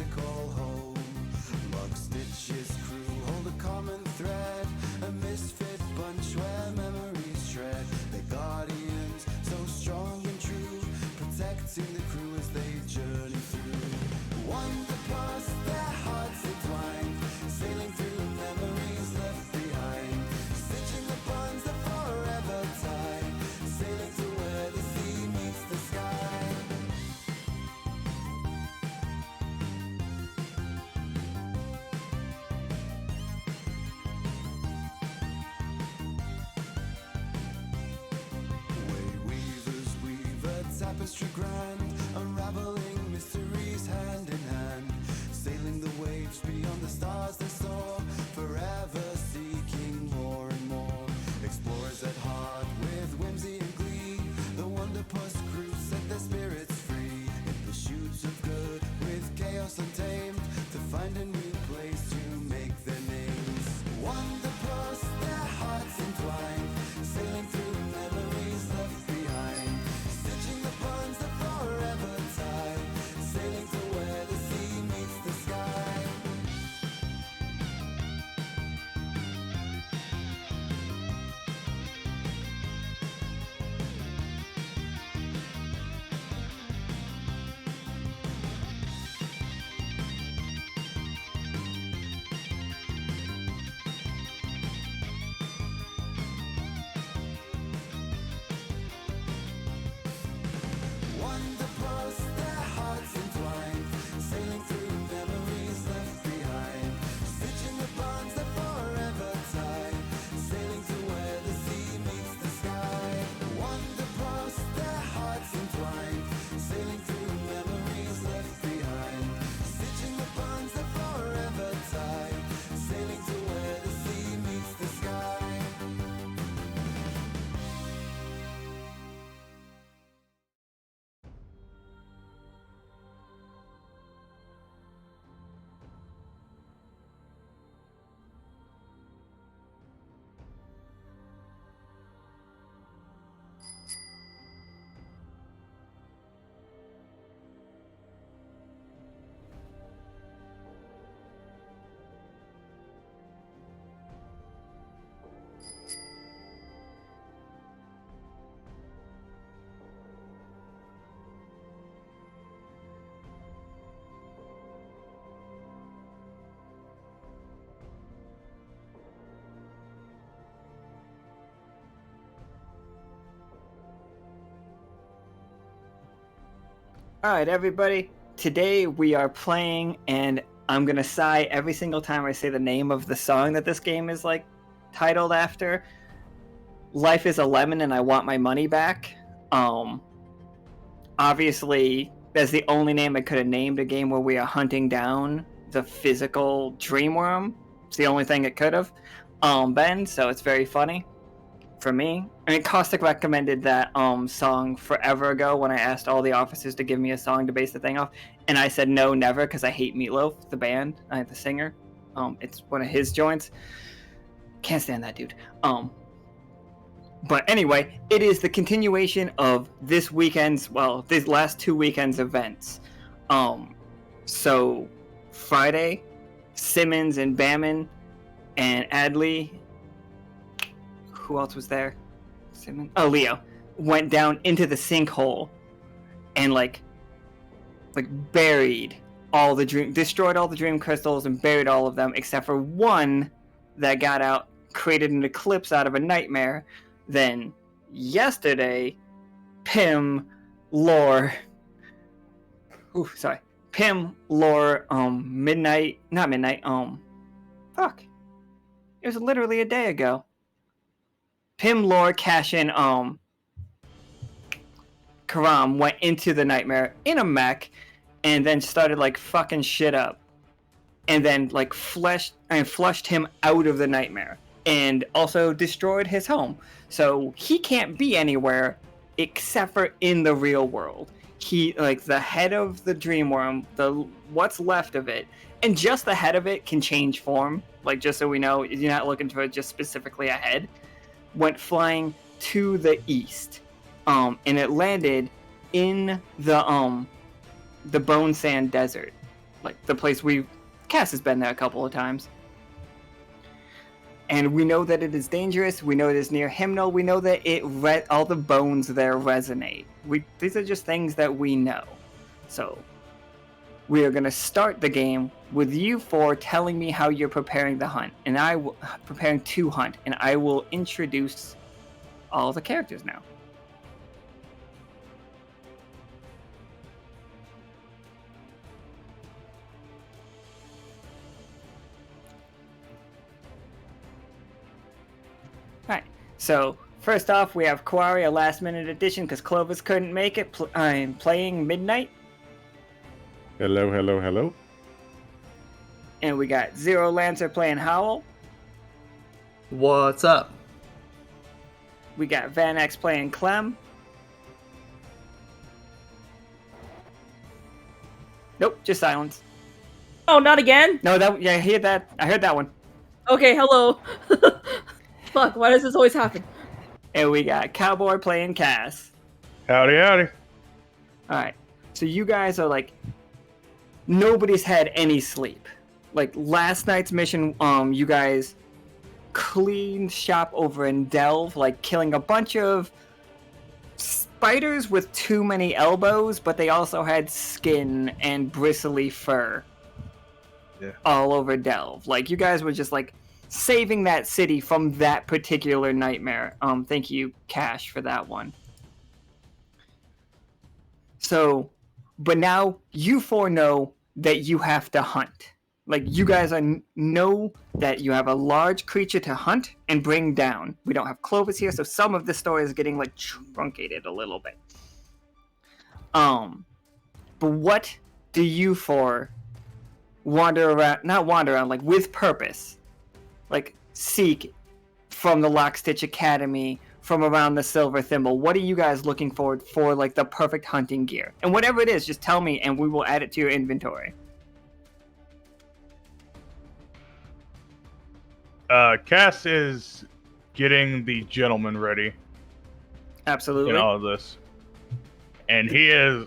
call home. Luck Stitch's crew hold a common thread, a misfit bunch where memories tread. They're guardians, so strong and true, protecting the crew as they journey through. Wanderpus, their hearts entwined, sailing through memories left behind, stitching the bonds that forever tie, sailing to where the sea meets the sky. Way weavers weave a tapestry grand, unraveling mysteries hand in hand, sailing the waves beyond the stars they soar, forever seeking more and more. Explorers at heart with whimsy and glee, the Wanderpus crew set their spirits free, in pursuit of good with chaos untamed, to find a new place to make their names. Wanderpus, their hearts entwined, sailing through memories left behind, stitching the bonds that forever tie, sailing to where the sea meets the sky. Wanderpus, their hearts entwined, sailing through memories left behind, stitching the bonds that forever tie, sailing to where the sea meets the sky. Wanderpus, their hearts entwined, sailing through memories left behind, stitching the bonds that forever tie, sailing to where the sea meets the sky. Alright everybody, today we are playing, and I'm gonna sigh every single time I say the name of the song that this game is like titled after. Life is a Lemon and I Want My Money Back. Obviously that's the only name I could have named a game where we are hunting down the physical dreamworm. It's the only thing it could have been, so it's very funny for me. I mean, Caustic recommended that song forever ago when I asked all the officers to give me a song to base the thing off, and I said no, never, because I hate Meatloaf, the band, the singer. It's one of his joints. Can't stand that dude. But anyway, it is the continuation of this weekend's, well, these last 2 weekends' events. So Friday, Simmons and Bamman and Adley, who else was there? Simmons? Oh, Leo went down into the sinkhole and like buried all the destroyed all the dream crystals and buried all of them except for one that got out, created an eclipse out of a nightmare. Then yesterday, Pim, Lore, Midnight, not Midnight, fuck. It was literally a day ago. Pim, Lore, Cashin, Karam went into the nightmare in a mech and then started like fucking shit up. And then like flushed him out of the nightmare and also destroyed his home. So he can't be anywhere except for in the real world. He, like, the head of the dreamworm, what's left of it, and just the head of it can change form. Like, just so we know, you're not looking for just specifically a head. Went flying to the east, and it landed in the bone sand desert, like the place Cass has been there a couple of times. And we know that it is dangerous. We know it is near Hymnal. We know that all the bones there resonate. These are just things that we know. So we are going to start the game with you four telling me how you're preparing the hunt, and preparing to hunt, and I will introduce all the characters now. Alright, so first off, we have Kuari, a last-minute addition because Clovis couldn't make it. I'm playing Midnight. Hello, hello, hello. And we got Zero Lancer playing Howl. What's up? We got VaNex playing Clem. Nope, just silence. Oh, not again? No, I hear that. I heard that one. Okay, hello. Fuck, why does this always happen? And we got Cowboy playing Cass. Howdy, howdy. Alright, so you guys are like, nobody's had any sleep. Like, last night's mission, you guys cleaned shop over in Delve, like killing a bunch of spiders with too many elbows, but they also had skin and bristly fur. Yeah. All over Delve. Like, you guys were just like saving that city from that particular nightmare. Thank you, Cash, for that one. So, but now you four know that you have to hunt. Like, you guys know that you have a large creature to hunt and bring down. We don't have Clovis here, so some of the story is getting, like, truncated a little bit. But what do you four not wander around, like, with purpose, like, seek from the Lockstitch Academy, from around the Silver Thimble? What are you guys looking for, like, the perfect hunting gear? And whatever it is, just tell me, and we will add it to your inventory. Cass is getting the gentleman ready Absolutely. in all of this. And he is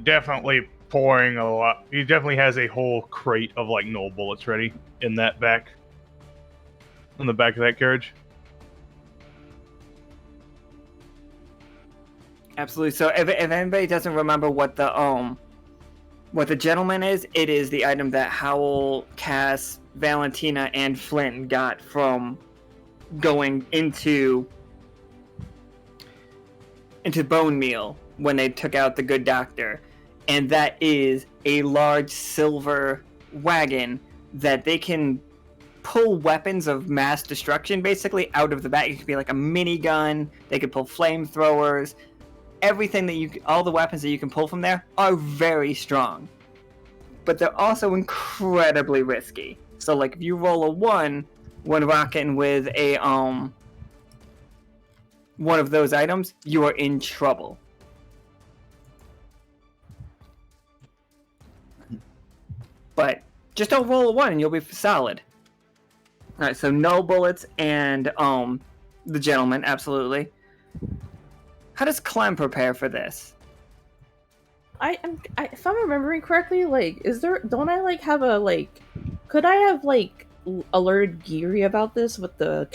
definitely pouring a lot. He definitely has a whole crate of, like, null bullets ready in that on the back of that carriage. Absolutely. So if anybody doesn't remember what the gentleman is, it is the item that Howl, Cass, Valentina, and Flynn got from going into Bone Meal when they took out the good doctor. And that is a large silver wagon that they can pull weapons of mass destruction basically out of the back. It could be like a minigun, they could pull flamethrowers. Everything all the weapons that you can pull from there are very strong. But they're also incredibly risky. So, like, if you roll a 1 when rocking with a one of those items, you are in trouble. But just don't roll a 1 and you'll be solid. Alright, so no bullets and the gentleman, absolutely. How does Clem prepare for this? If I'm remembering correctly, like, don't I, like, have a, like, could I have, like, alerted Geary about this with the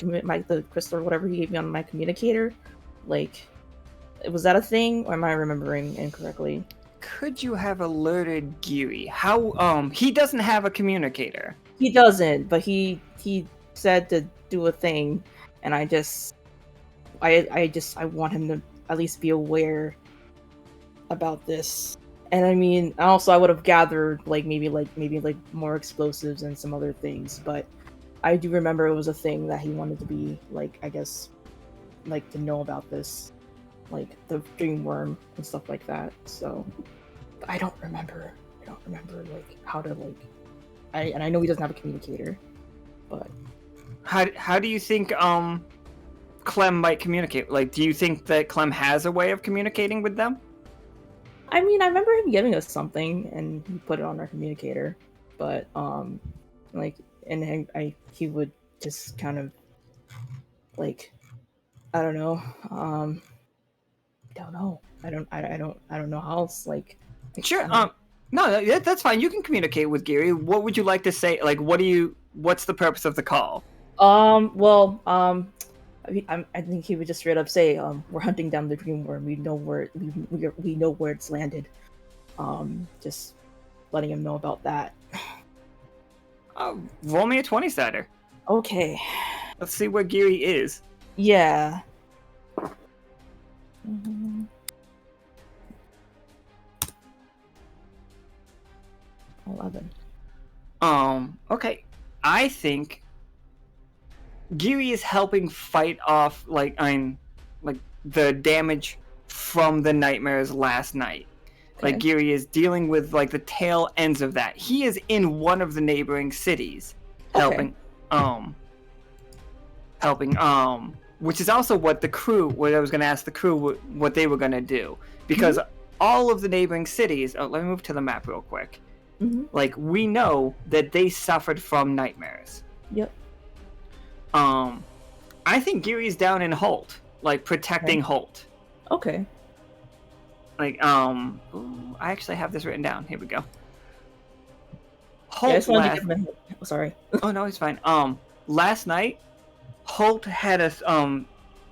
crystal or whatever he gave me on my communicator? Like, was that a thing, or am I remembering incorrectly? Could you have alerted Geary? How, he doesn't have a communicator. He doesn't, but he said to do a thing, and I want him to at least be aware about this. And I mean, also I would have gathered maybe more explosives and some other things, but I do remember it was a thing that he wanted to be, like, I guess, like, to know about this, like the dream worm and stuff like that. So I don't remember like how to, like, I know he doesn't have a communicator, but how do you think Clem might communicate? Like, do you think that Clem has a way of communicating with them? I mean, I remember him giving us something, and he put it on our communicator. But like, and he would just kind of, like, I don't know. I don't know how else, like. Sure. No, that's fine. You can communicate with Geary. What would you like to say? Like, what's the purpose of the call? Well, I think he would just straight up say, we're hunting down the dream worm. We know where we know where it's landed. Just letting him know about that. Roll me a 20-sider. Okay. Let's see where Geary is. Yeah. 11. Okay. I think Geary is helping fight off like the damage from the nightmares last night. Okay. Like Geary is dealing with like the tail ends of that. He is in one of the neighboring cities helping which is also what I was going to ask the crew what they were going to do, because all of the neighboring cities, let me move to the map real quick. Like, we know that they suffered from nightmares. Yep. I think Geary's down in Holt, like protecting Holt. Okay. Like, I actually have this written down. Here we go. Holt Yeah, I just wanted to give him a... Sorry. Oh no, it's fine. Last night, Holt had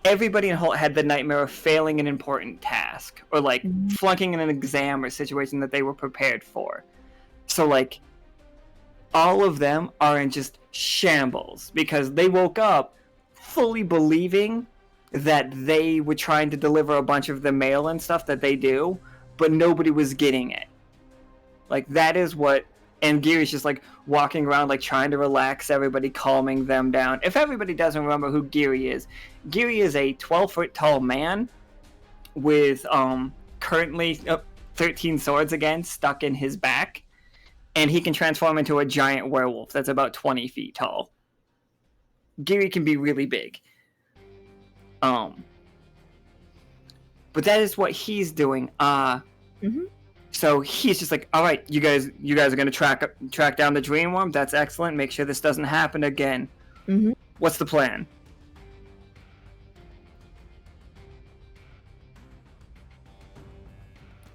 everybody in Holt had the nightmare of failing an important task, or like flunking in an exam or situation that they were prepared for. So like, all of them are in just shambles because they woke up fully believing that they were trying to deliver a bunch of the mail and stuff that they do, but nobody was getting it. Like, that is what... And Geary's just, like, walking around, like, trying to relax everybody, calming them down. If everybody doesn't remember who Geary is a 12-foot-tall man with, currently 13 swords again stuck in his back. And he can transform into a giant werewolf that's about 20 feet tall. Geary can be really big. But that is what he's doing. So he's just like, all right, you guys are gonna track down the dream worm. That's excellent. Make sure this doesn't happen again. What's the plan?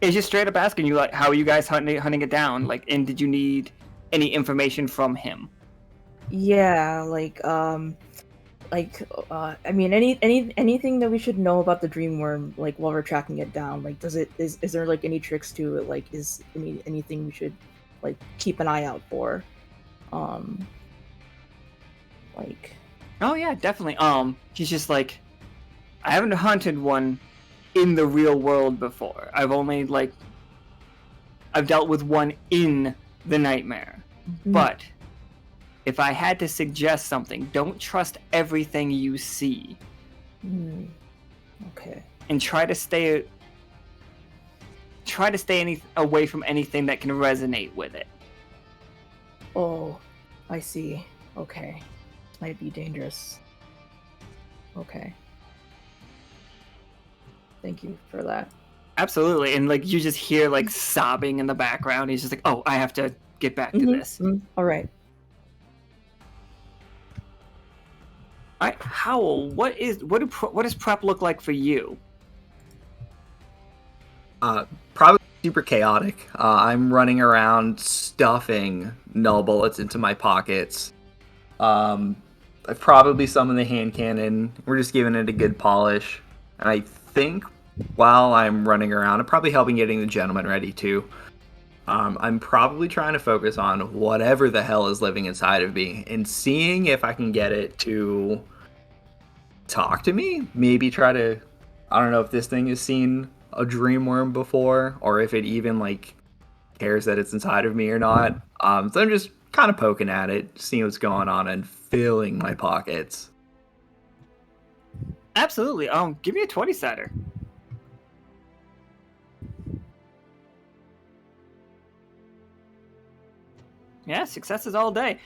He's just straight up asking you, like, how are you guys hunting it down? Like, and did you need any information from him? Yeah, I mean, anything that we should know about the dream worm, like, while we're tracking it down. Like, is there like any tricks to it? Like, is anything we should like keep an eye out for? Like. Oh yeah, definitely. He's just like, I haven't hunted one in the real world before. I've dealt with one in the nightmare. But if I had to suggest something, don't trust everything you see. Okay. And try to stay away from anything that can resonate with it. Oh, I see. Okay. Might be dangerous. Okay. Thank you for that. Absolutely. And like, you just hear like sobbing in the background. He's just like, oh, I have to get back to this. All right. All right, Howl, what does prep look like for you? Probably super chaotic. I'm running around stuffing null bullets into my pockets. I've probably summoned the hand cannon. We're just giving it a good polish. And I think while I'm running around, I'm probably helping getting the gentleman ready too. I'm probably trying to focus on whatever the hell is living inside of me and seeing if I can get it to talk to me. Maybe try to, I don't know if this thing has seen a dream worm before or if it even like cares that it's inside of me or not. So I'm just kind of poking at it, seeing what's going on and filling my pockets. Absolutely. Give me a 20-sider. Yeah, successes all day.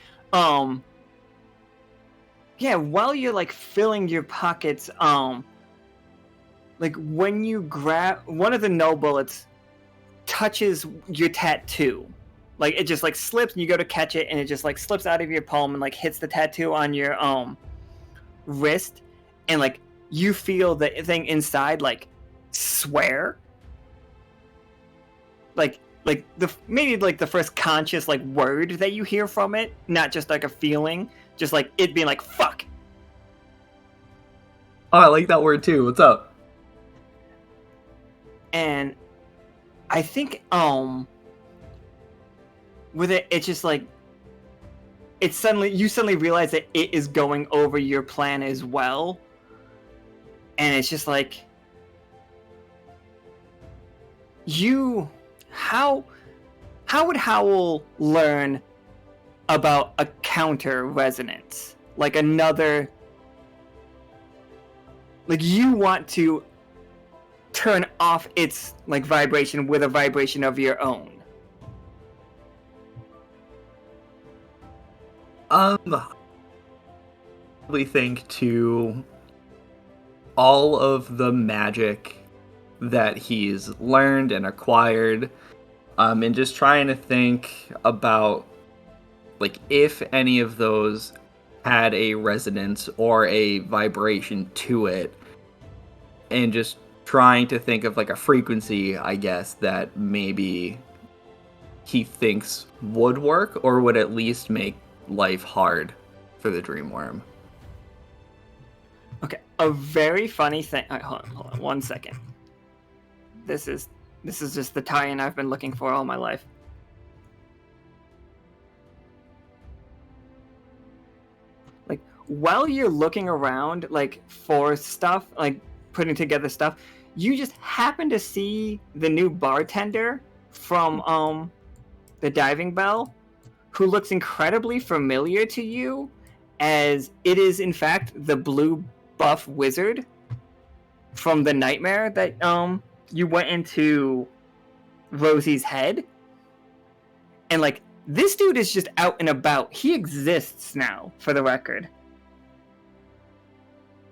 Yeah, while you're like filling your pockets, like when you grab one of the null bullets touches your tattoo. Like it just like slips and you go to catch it and it just like slips out of your palm and like hits the tattoo on your wrist, and like you feel the thing inside like swear. Like like maybe like the first conscious like word that you hear from it, not just like a feeling, just like it being like fuck. Oh, I like that word too. What's up? And I think with it, it's just like you suddenly realize that it is going over your plan as well, and it's just like how would Howl learn about a counter resonance, like another, like you want to turn off its like vibration with a vibration of your own. Probably think to all of the magic that he's learned and acquired, and just trying to think about like if any of those had a resonance or a vibration to it, and just trying to think of like a frequency, I guess, that maybe he thinks would work or would at least make life hard for the dream worm. Okay, a very funny thing. Hold on 1 second. This is just the tie-in I've been looking for all my life. Like while you're looking around, like for stuff, like putting together stuff, you just happen to see the new bartender from the Diving Bell, who looks incredibly familiar to you, as it is in fact the blue buff wizard from the nightmare that you went into Rosie's head. And like this dude is just out and about. He exists now, for the record.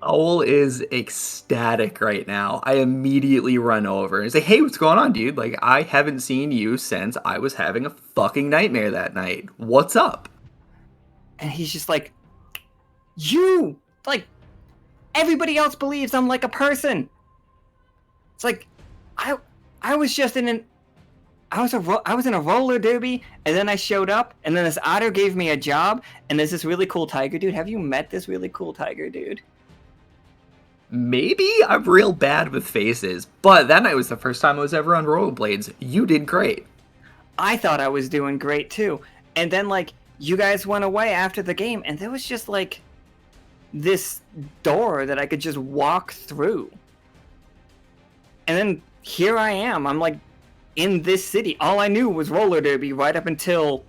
Howl is ecstatic right now. I immediately run over and say, hey, what's going on, dude? Like, I haven't seen you since I was having a fucking nightmare that night. What's up? And he's just like, you! Like, everybody else believes I'm like a person. It's like, I was just in an... I was in a roller derby, and then I showed up, and then this otter gave me a job, and there's this really cool tiger dude. Have you met this really cool tiger dude? Maybe I'm real bad with faces, but that night was the first time I was ever on rollerblades. You did great. I thought I was doing great too. And then like you guys went away after the game, and there was just like this door that I could just walk through. And then here I am. I'm like in this city. All I knew was roller derby right up until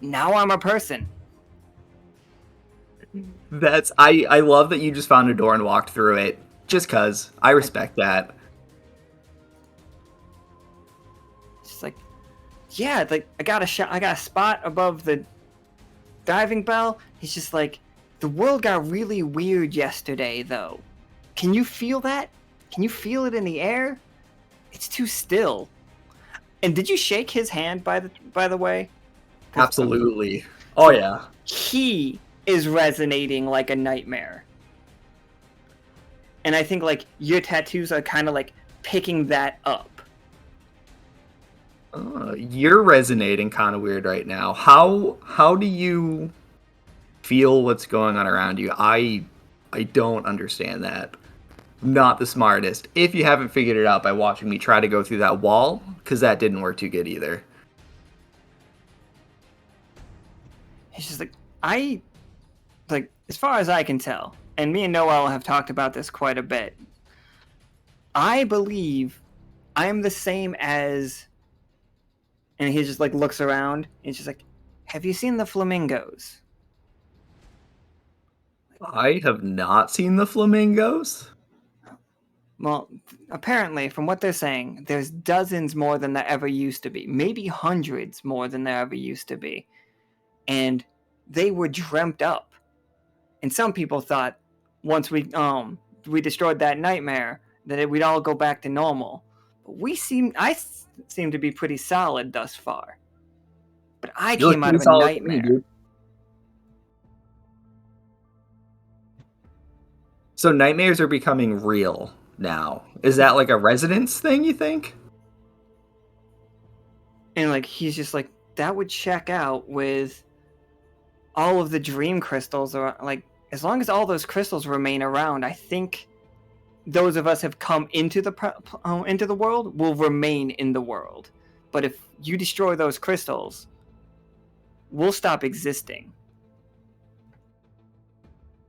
now. I'm a person. I love that you just found a door and walked through it. Just cause. I respect that. It's like, yeah, like I got a spot above the diving bell. He's just like, the world got really weird yesterday though. Can you feel that? Can you feel it in the air? It's too still. And did you shake his hand by the way? Absolutely. Oh yeah. He is resonating like a nightmare. And I think like your tattoos are kind of like picking that up. You're resonating kind of weird right now. How do you feel what's going on around you? I don't understand that. Not the smartest. If you haven't figured it out by watching me try to go through that wall, because that didn't work too good either. He's just like, as far as I can tell, and me and Noel have talked about this quite a bit, I believe I'm the same as, and he just like looks around, and he's just like, have you seen the flamingos? I have not seen the flamingos. Well, apparently, from what they're saying, there's dozens more than there ever used to be. Maybe hundreds more than there ever used to be. And they were dreamt up. And some people thought once we destroyed that nightmare that we'd all go back to normal. But I seem to be pretty solid thus far. But I came out of a nightmare. So nightmares are becoming real now. Is that like a resonance thing, you think? And like he's just like, that would check out with all of the dream crystals, or like as long as all those crystals remain around, I think those of us have come into the world will remain in the world. But if you destroy those crystals, we'll stop existing.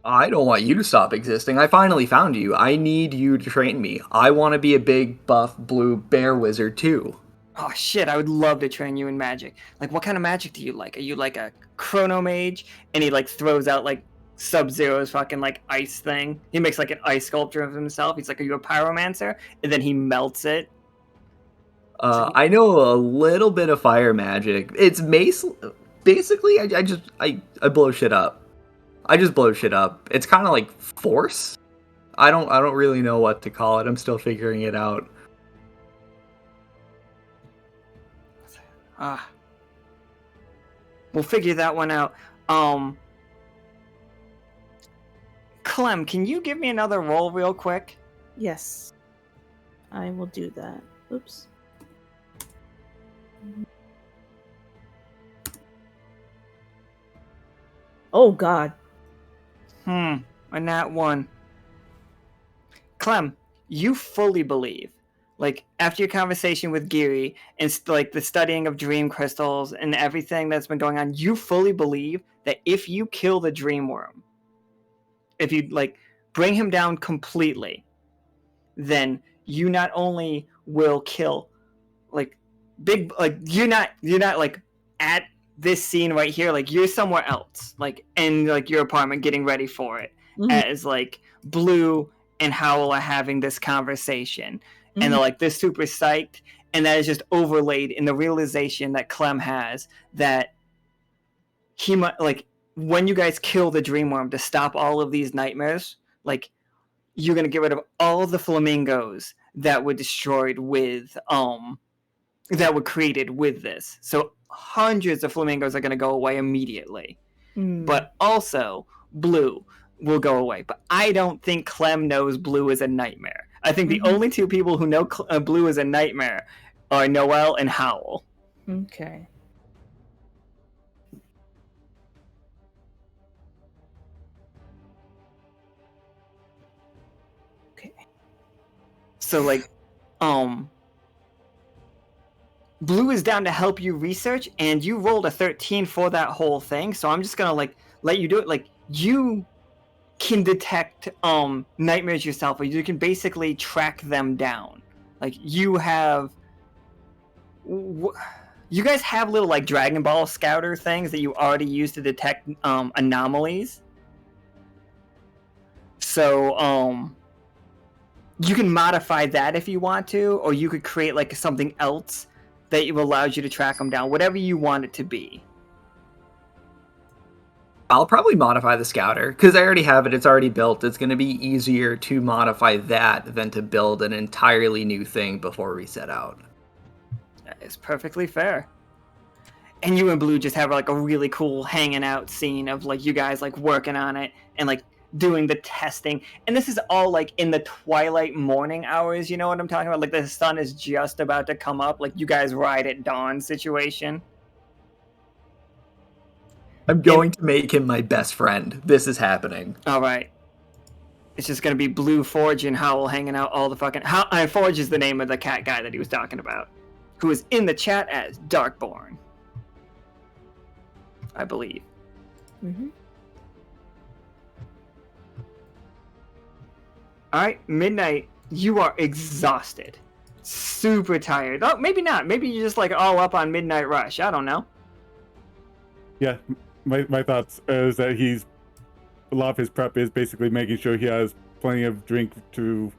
I don't want you to stop existing. I finally found you. I need you to train me. I want to be a big, buff, blue bear wizard, too. Oh shit, I would love to train you in magic. Like, what kind of magic do you like? Are you like a chrono mage? And he like throws out like Sub-Zero's fucking like ice thing. He makes like an ice sculpture of himself. He's like, are you a pyromancer? And then he melts it. I know a little bit of fire magic. It's basically I blow shit up. I just blow shit up. It's kind of like force. I don't really know what to call it. I'm still figuring it out. We'll figure that one out. Clem, can you give me another roll real quick? Yes. I will do that. Oops. Oh god. And that one. Clem, you fully believe, like, after your conversation with Geary and like the studying of dream crystals and everything that's been going on, you fully believe that if you kill the dream worm, if you like bring him down completely, then you not only will kill like big, like you're not like at this scene right here, like you're somewhere else, like in like your apartment getting ready for it, as like Blue and Howl are having this conversation, and they're like, they're super psyched, and that is just overlaid in the realization that Clem has that he might, like, when you guys kill the dream worm to stop all of these nightmares, like, you're gonna get rid of all the flamingos that were destroyed with that were created with this. So hundreds of flamingos are gonna go away immediately. But also Blue will go away. But I don't think Clem knows Blue is a nightmare. I think the only two people who know Blue is a nightmare are Noelle and Howl. Okay. So like, Blue is down to help you research, and you rolled a 13 for that whole thing. So I'm just gonna like let you do it. Like, you can detect nightmares yourself, or you can basically track them down. Like, you have, you guys have little like Dragon Ball Scouter things that you already use to detect anomalies. So you can modify that if you want to, or you could create like something else that allows you to track them down, whatever you want it to be. I'll probably modify the Scouter, because I already have it. It's already built. It's going to be easier to modify that than to build an entirely new thing before we set out. That is perfectly fair. And you and Blue just have like a really cool hanging out scene of like you guys like working on it and like doing the testing. And this is all like in the twilight morning hours, you know what I'm talking about? Like the sun is just about to come up, like you guys ride at dawn situation. I'm going to make him my best friend. This is happening. All right. It's just going to be Blue, Forge, and Howl hanging out all the fucking... Forge is the name of the cat guy that he was talking about, who is in the chat as Darkborn, I believe. All right, midnight. You are exhausted. Super tired. Oh, maybe not. Maybe you're just like all up on Midnight Rush. I don't know. Yeah, my thoughts is that a lot of his prep is basically making sure he has plenty of drink to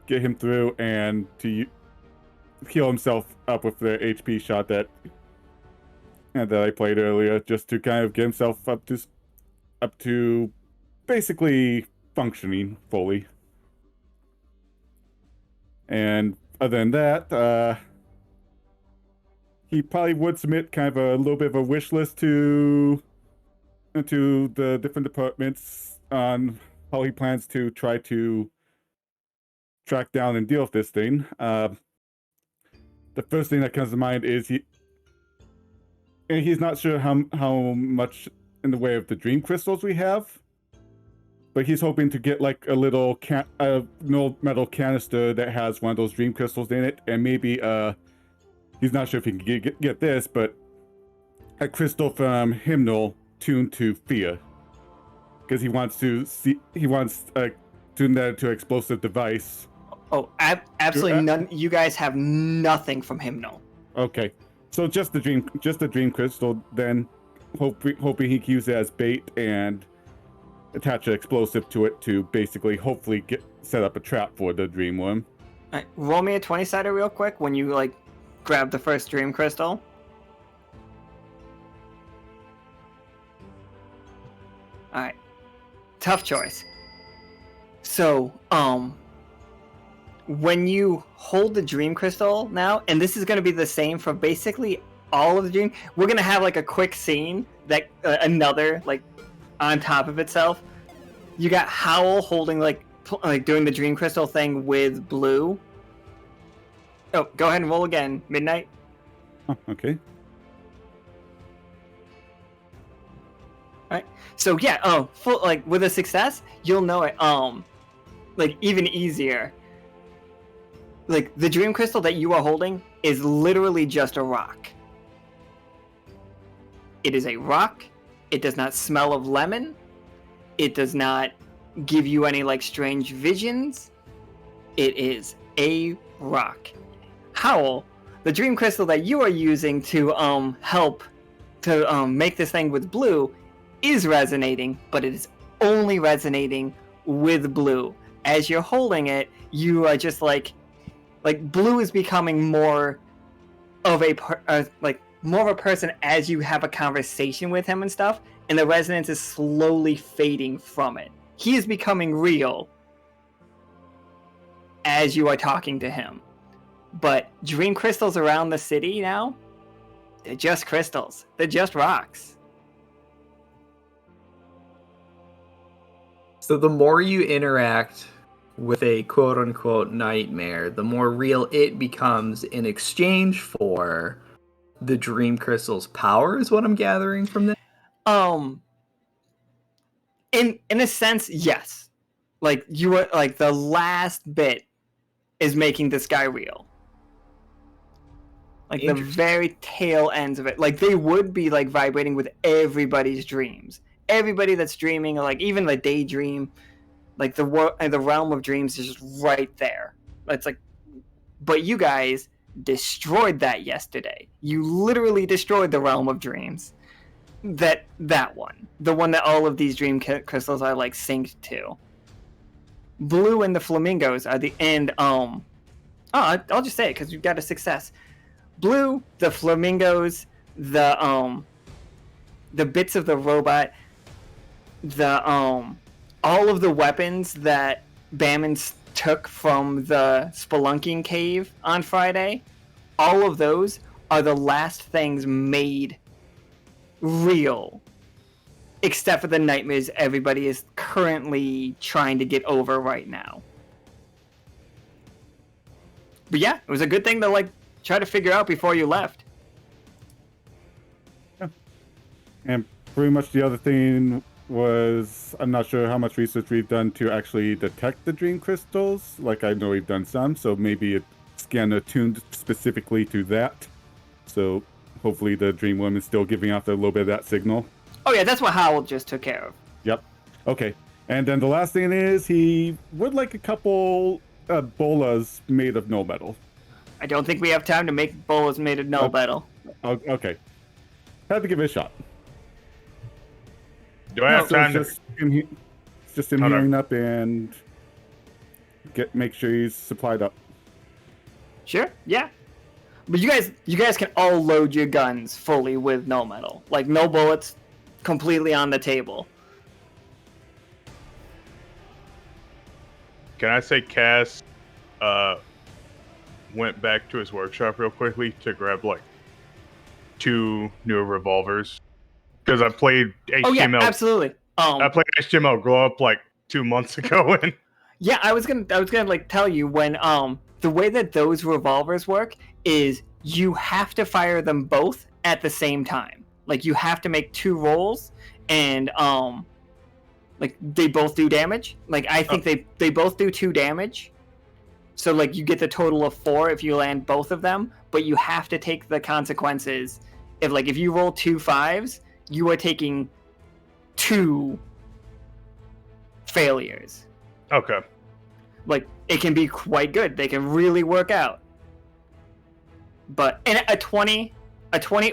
get him through and to heal himself up with the HP shot that I played earlier, just to kind of get himself up to basically functioning fully. And other than that, he probably would submit kind of a little bit of a wish list to the different departments on how he plans to try to track down and deal with this thing. The first thing that comes to mind is and he's not sure how much in the way of the dream crystals we have, but he's hoping to get like a little metal canister that has one of those dream crystals in it, and maybe he's not sure if he can get this, but a crystal from Hymnal tuned to fear, because he wants to tune that into an explosive device. Oh, absolutely none. You guys have nothing from Hymnal. Okay, so just the dream crystal. Then, hoping he can use it as bait and attach an explosive to it to basically, hopefully, set up a trap for the dream worm. All right, roll me a 20-sided real quick when you like grab the first dream crystal. All right, tough choice. So, when you hold the dream crystal now, and this is going to be the same for basically all of the dream, we're going to have like a quick scene that another like on top of itself. You got Howl holding like doing the dream crystal thing with Blue. Oh, go ahead and roll again, Midnight. Oh, okay. All right. So yeah, like with a success, you'll know it like even easier. Like, the dream crystal that you are holding is literally just a rock. It is a rock. It does not smell of lemon. It does not give you any, like, strange visions. It is a rock. Howl, the dream crystal that you are using to help to make this thing with Blue is resonating, but it is only resonating with Blue. As you're holding it, you are just like Blue is becoming more of a person as you have a conversation with him and stuff, and the resonance is slowly fading from it. He is becoming real as you are talking to him. But dream crystals around the city now, they're just crystals. They're just rocks. So the more you interact with a quote-unquote nightmare, the more real it becomes in exchange for the dream crystal's power, is what I'm gathering from this. In a sense, yes. Like, you are like the last bit is making this guy real. Like the very tail ends of it. Like, they would be like vibrating with everybody's dreams. Everybody that's dreaming, like even the daydream, like the realm of dreams is just right there. It's like, but you guys destroyed that yesterday. You literally destroyed the realm of dreams. That one, the one that all of these dream crystals are like synced to. Blue and the flamingos are the end. I'll just say it because you've got a success. Blue, the flamingos, the bits of the robot, the all of the weapons that Bammons took from the spelunking cave on Friday, all of those are the last things made real, except for the nightmares everybody is currently trying to get over right now. But yeah, it was a good thing to like try to figure out before you left. Yeah. And pretty much the other thing was, I'm not sure how much research we've done to actually detect the dream crystals. Like, I know we've done some, so maybe a scanner tuned specifically to that. So hopefully the dream worm is still giving off a little bit of that signal. Oh yeah, that's what Howl just took care of. Yep. Okay. And then the last thing is he would like a couple bolas made of no metal. I don't think we have time to make bolas made of no metal. Okay. Had to give it a shot. Do I have time to... Just him healing up and make sure he's supplied up. Sure, yeah. But you guys can all load your guns fully with no metal. Like, no bullets, completely on the table. Can I say Cass went back to his workshop real quickly to grab, like, 2 new revolvers? Because I played HTML. Oh, yeah, absolutely. I played HTML Grow Up, like, 2 months ago. And yeah, I was gonna like tell you when the way that those revolvers work is you have to fire them both at the same time. Like, you have to make 2 rolls, and like, they both do damage. Like, I think they both do 2 damage. So, like, you get the total of 4 if you land both of them, but you have to take the consequences. If you roll 2 5s, you are taking 2 failures. Okay. Like, it can be quite good. They can really work out. But and a 20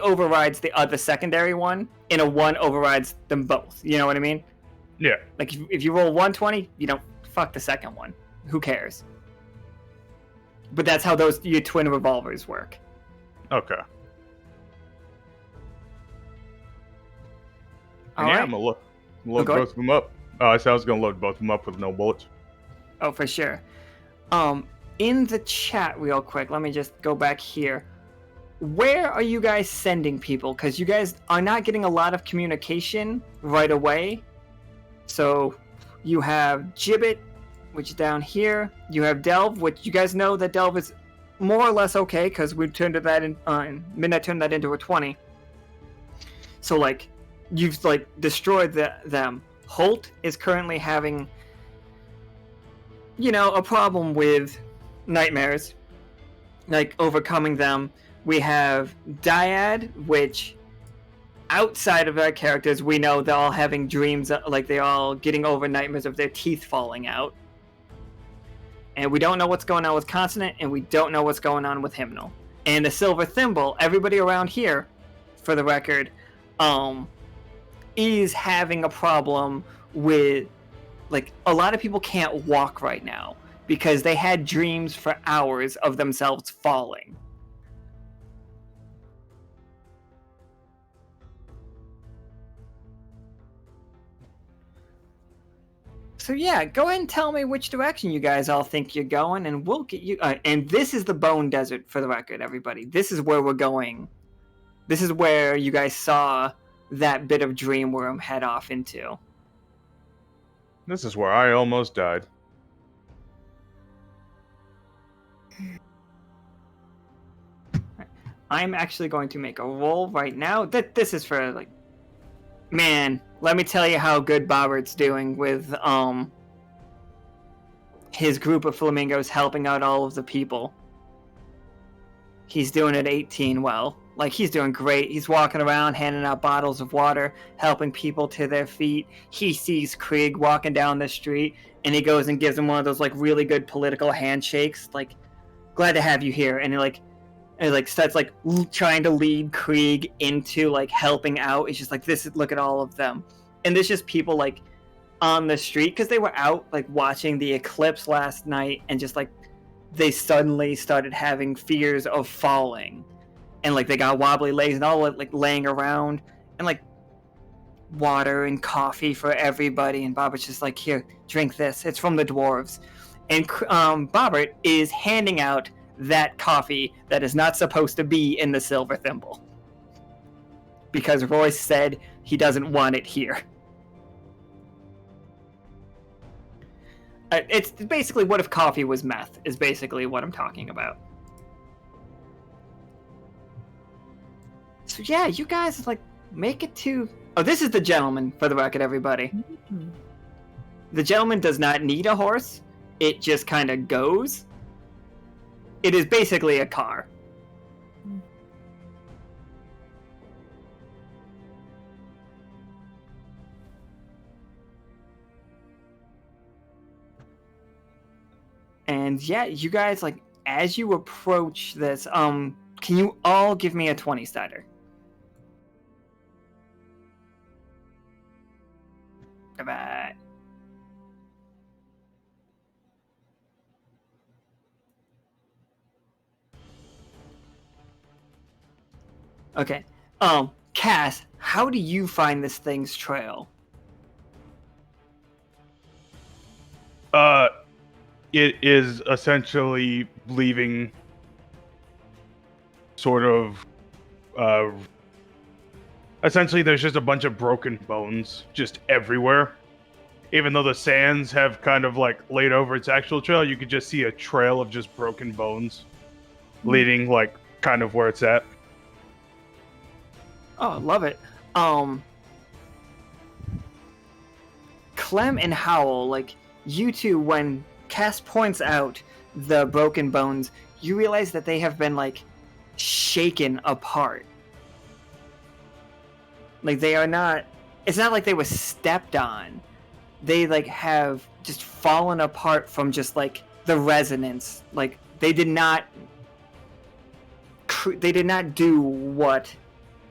overrides the other secondary one, and a 1 overrides them both. You know what I mean? Yeah. Like, if you roll 120, you don't fuck the second one. Who cares? But that's how your twin revolvers work. Okay. All yeah, right. I'm gonna load go ahead. both of them up. Oh, I said I was gonna load both of them up with no bullets. Oh, for sure. In the chat, real quick, let me just go back here. Where are you guys sending people? Because you guys are not getting a lot of communication right away. So you have Gibbet, which is down here. You have Delve, which you guys know that Delve is more or less okay because we turned that in Midnight turned that into a 20. So like you've like destroyed them. Holt is currently having, a problem with nightmares, like overcoming them. We have Dyad, which outside of our characters, we know they're all having dreams, like they're all getting over nightmares of their teeth falling out. And we don't know what's going on with Consonant, and we don't know what's going on with Hymnal. And the Silver Thimble, everybody around here, for the record, is having a problem with, like, a lot of people can't walk right now because they had dreams for hours of themselves falling. So yeah, go ahead and tell me which direction you guys all think you're going, and we'll get you. And this is the Bone Desert, for the record, everybody. This is where we're going. This is where you guys saw that bit of dream worm head off into. This is where I almost died. I'm actually going to make a roll right now. This is for, like, man, let me tell you how good Bobbert's doing with his group of flamingos helping out all of the people. He's doing it 18 well. Like, he's doing great. He's walking around, handing out bottles of water, helping people to their feet. He sees Krieg walking down the street, and he goes and gives him one of those, like, really good political handshakes. Like, glad to have you here. And he starts, like, trying to lead Krieg into, like, helping out. It's just like, look at all of them. And there's just people, like, on the street, because they were out, like, watching the eclipse last night, and just, like, they suddenly started having fears of falling. And, like, they got wobbly legs and all, like, laying around. And, like, water and coffee for everybody. And Bobbert's just like, here, drink this. It's from the dwarves. And Bobbert is handing out that coffee that is not supposed to be in the Silver Thimble. Because Royce said he doesn't want it here. It's basically, what if coffee was meth, is basically what I'm talking about. So yeah, you guys, like, make it to... Oh, this is the gentleman, for the record, everybody. Mm-hmm. The gentleman does not need a horse. It just kind of goes. It is basically a car. And yeah, you guys, like, as you approach this, can you all give me a 20 starter? Goodbye. Okay. Cass, how do you find this thing's trail? It is essentially leaving sort of, essentially there's just a bunch of broken bones just everywhere. Even though the sands have kind of, like, laid over its actual trail, you could just see a trail of just broken bones leading, like, kind of where it's at. Oh, love it. Clem and Howl, like, you two, when Cass points out the broken bones, you realize that they have been, like, shaken apart. Like, they are not... It's not like they were stepped on. They, like, have just fallen apart from just, like, the resonance. Like, they did not do what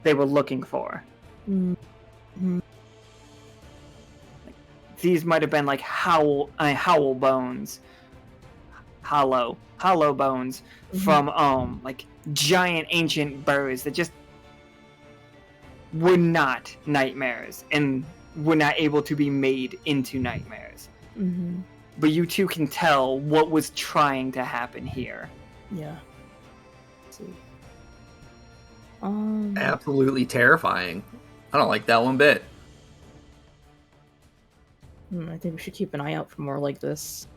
they were looking for. Mm-hmm. These might have been like howl bones, hollow bones from like giant ancient birds that just were not nightmares and were not able to be made into nightmares. Mm-hmm. But you two can tell what was trying to happen here. Yeah. Let's see. Absolutely terrifying. I don't like that one bit. I think we should keep an eye out for more like this.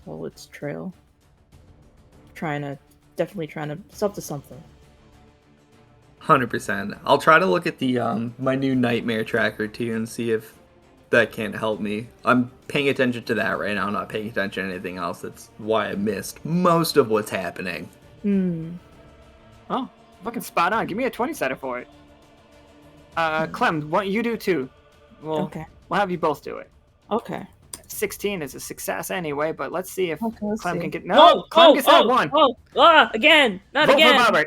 Follow its trail. Definitely trying to. It's up to something. 100%. I'll try to look at the my new nightmare tracker too and see if that can't help me. I'm paying attention to that right now. I'm not paying attention to anything else. That's why I missed most of what's happening. Oh, fucking spot on. Give me a 20-sided for it. Clem, what you do too? We'll have you both do it. Okay. 16 is a success anyway, but let's see if let's Clem see. can get... No! Clem gets that one! Again! Not Vote again! for Bobbert!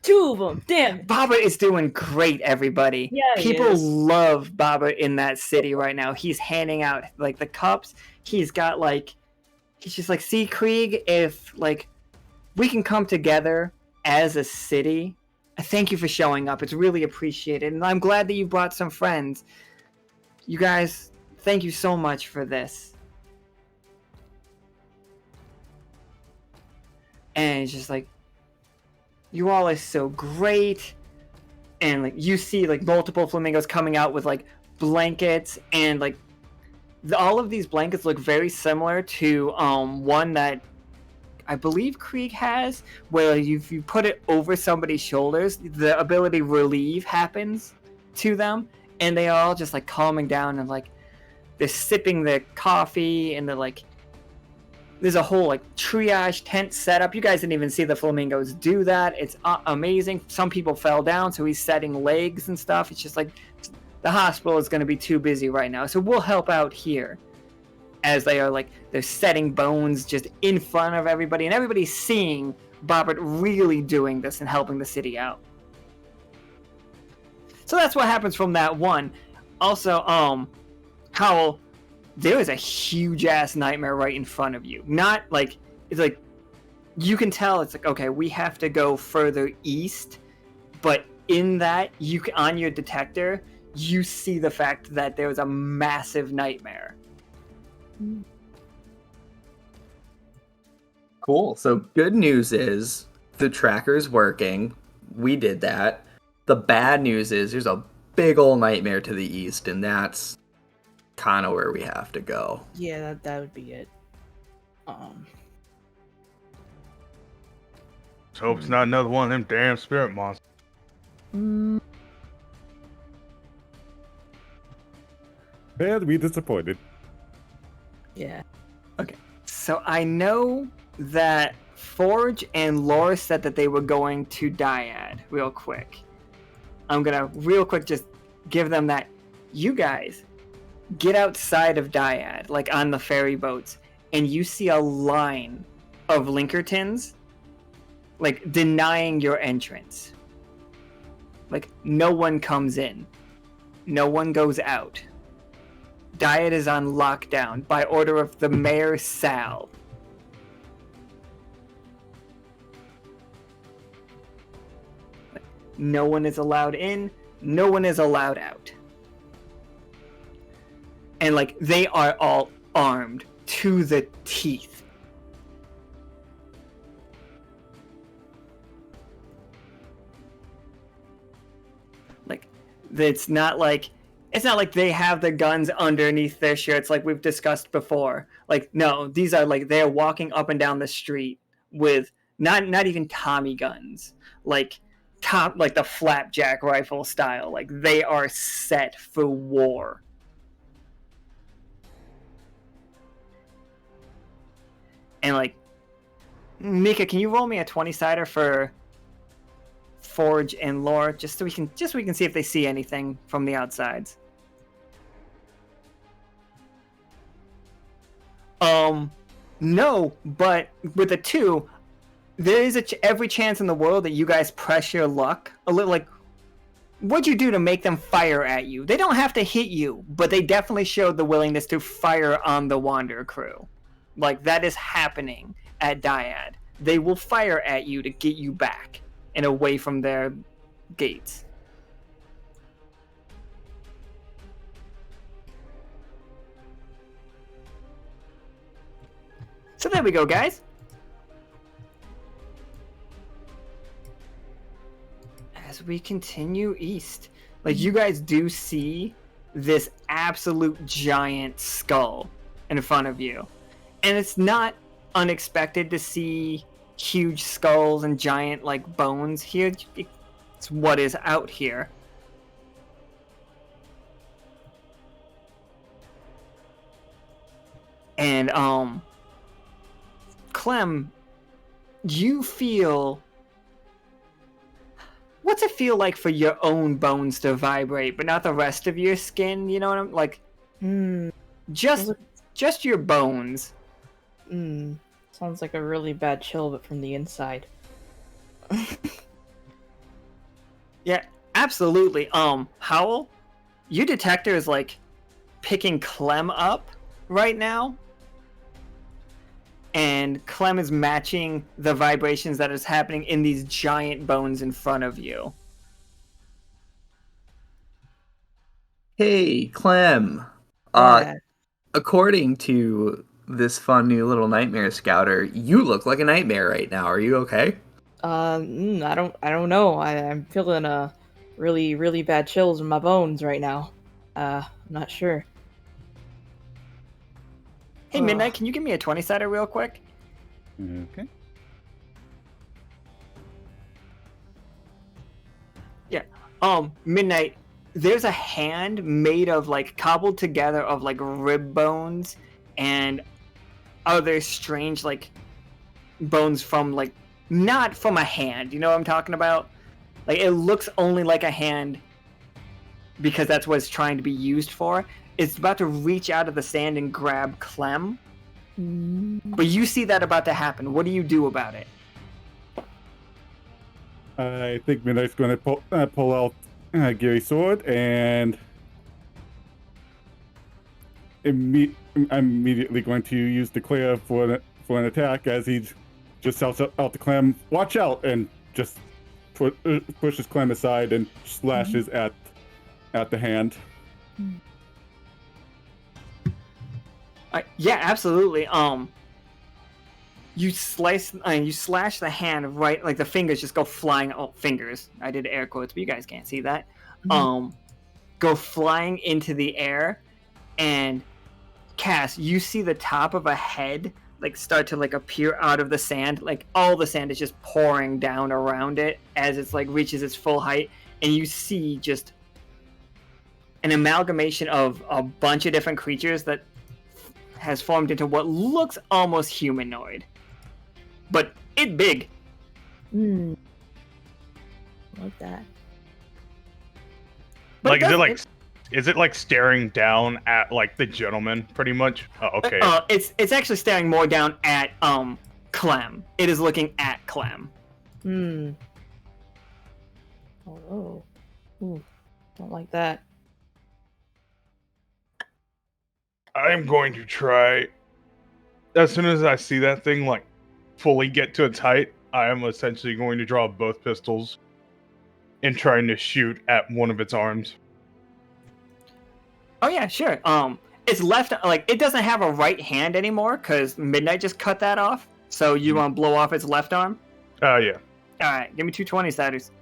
2 of them! Damn it! Bobbert is doing great, everybody. Yeah, he People is. love Bobbert in that city right now. He's handing out, like, the cups. He's got, like... He's just like, see, Krieg, if, like, we can come together as a city, I thank you for showing up. It's really appreciated. And I'm glad that you brought some friends. You guys, thank you so much for this. And it's just like, you all are so great. And like, you see like multiple flamingos coming out with like blankets, and like all of these blankets look very similar to one that I believe Krieg has, where if you put it over somebody's shoulders, the ability relieve happens to them. And they are all just like calming down, and like they're sipping their coffee, and they're like, there's a whole like triage tent set up. You guys didn't even see the flamingos do that. It's amazing. Some people fell down, so he's setting legs and stuff. It's just like the hospital is going to be too busy right now, so we'll help out here. As they are like, they're setting bones just in front of everybody, and everybody's seeing Bobbert really doing this and helping the city out. So that's what happens from that one. Also, Howl, there is a huge-ass nightmare right in front of you. Not, like, it's like, you can tell it's like, okay, we have to go further east, but in that, on your detector, you see the fact that there was a massive nightmare. Cool. So good news is the tracker's working. We did that. The bad news is there's a big old nightmare to the east, and that's kind of where we have to go. Yeah, that would be it. Let's hope it's not another one of them damn spirit monsters. They'd be disappointed. Yeah. Okay, so I know that Forge and Laura said that they were going to Dyad real quick. I'm gonna real quick just give them that. You guys get outside of Dyad, like on the ferry boats, and you see a line of Linkertons, like denying your entrance. Like no one comes in, no one goes out. Dyad is on lockdown by order of the Mayor Sal. No one is allowed in, no one is allowed out. And like, they are all armed to the teeth. Like, it's not like they have the guns underneath their shirts like we've discussed before. Like, no, these are like, they're walking up and down the street with not even Tommy guns. Like, top, like the flapjack rifle style. Like they are set for war. And like, Mika, can you roll me a 20-sider for Forge and Lore, just so we can see if they see anything from the outsides? No, but with a 2, there is every chance in the world that you guys press your luck a little. Like, what'd you do to make them fire at you? They don't have to hit you, but they definitely showed the willingness to fire on the Wander crew. Like, that is happening at Dyad. They will fire at you to get you back and away from their gates. So there we go, guys. As we continue east, like, you guys do see this absolute giant skull in front of you. And it's not unexpected to see huge skulls and giant, like, bones here. It's what is out here. And, Clem, you feel... What's it feel like for your own bones to vibrate, but not the rest of your skin? You know what I'm... Like, just your bones. Sounds like a really bad chill, but from the inside. Yeah, absolutely. Howl, your detector is, like, picking Clem up right now. And Clem is matching the vibrations that is happening in these giant bones in front of you. Hey, Clem. Yeah. According to this fun new little nightmare scouter, you look like a nightmare right now. Are you okay? I don't know. I'm feeling really, really bad chills in my bones right now. I'm not sure. Hey, Midnight, can you give me a 20-sider real quick? Okay. Yeah. Midnight, there's a hand made of, like, cobbled together of, like, rib bones and other strange, like, bones from, like, not from a hand. You know what I'm talking about? Like, it looks only like a hand because that's what it's trying to be used for. It's about to reach out of the sand and grab Clem. But you see that about to happen. What do you do about it? I think Midnight's going to pull out Gary's sword, and I'm immediately going to use Declare for an attack as he just shouts out to Clem, "Watch out!" and just pushes Clem aside and slashes at the hand. Yeah, absolutely. You slash the hand right, like the fingers just go flying. Oh, fingers! I did air quotes, but you guys can't see that. Go flying into the air, and Cass, you see the top of a head like start to like appear out of the sand. Like all the sand is just pouring down around it as it's like reaches its full height, and you see just an amalgamation of a bunch of different creatures that has formed into what looks almost humanoid, but it's big. Like that. But Like, is it like staring down at like the gentleman, pretty much? Oh, okay. It's actually staring more down at Clem. It is looking at Clem. Oh. Ooh, don't like that. I'm going to try. As soon as I see that thing like fully get to its height, I am essentially going to draw both pistols and trying to shoot at one of its arms. Oh yeah, sure. It's left, like it doesn't have a right hand anymore because Midnight just cut that off. So you want to blow off its left arm? Yeah. All right, give me 2 20-siders.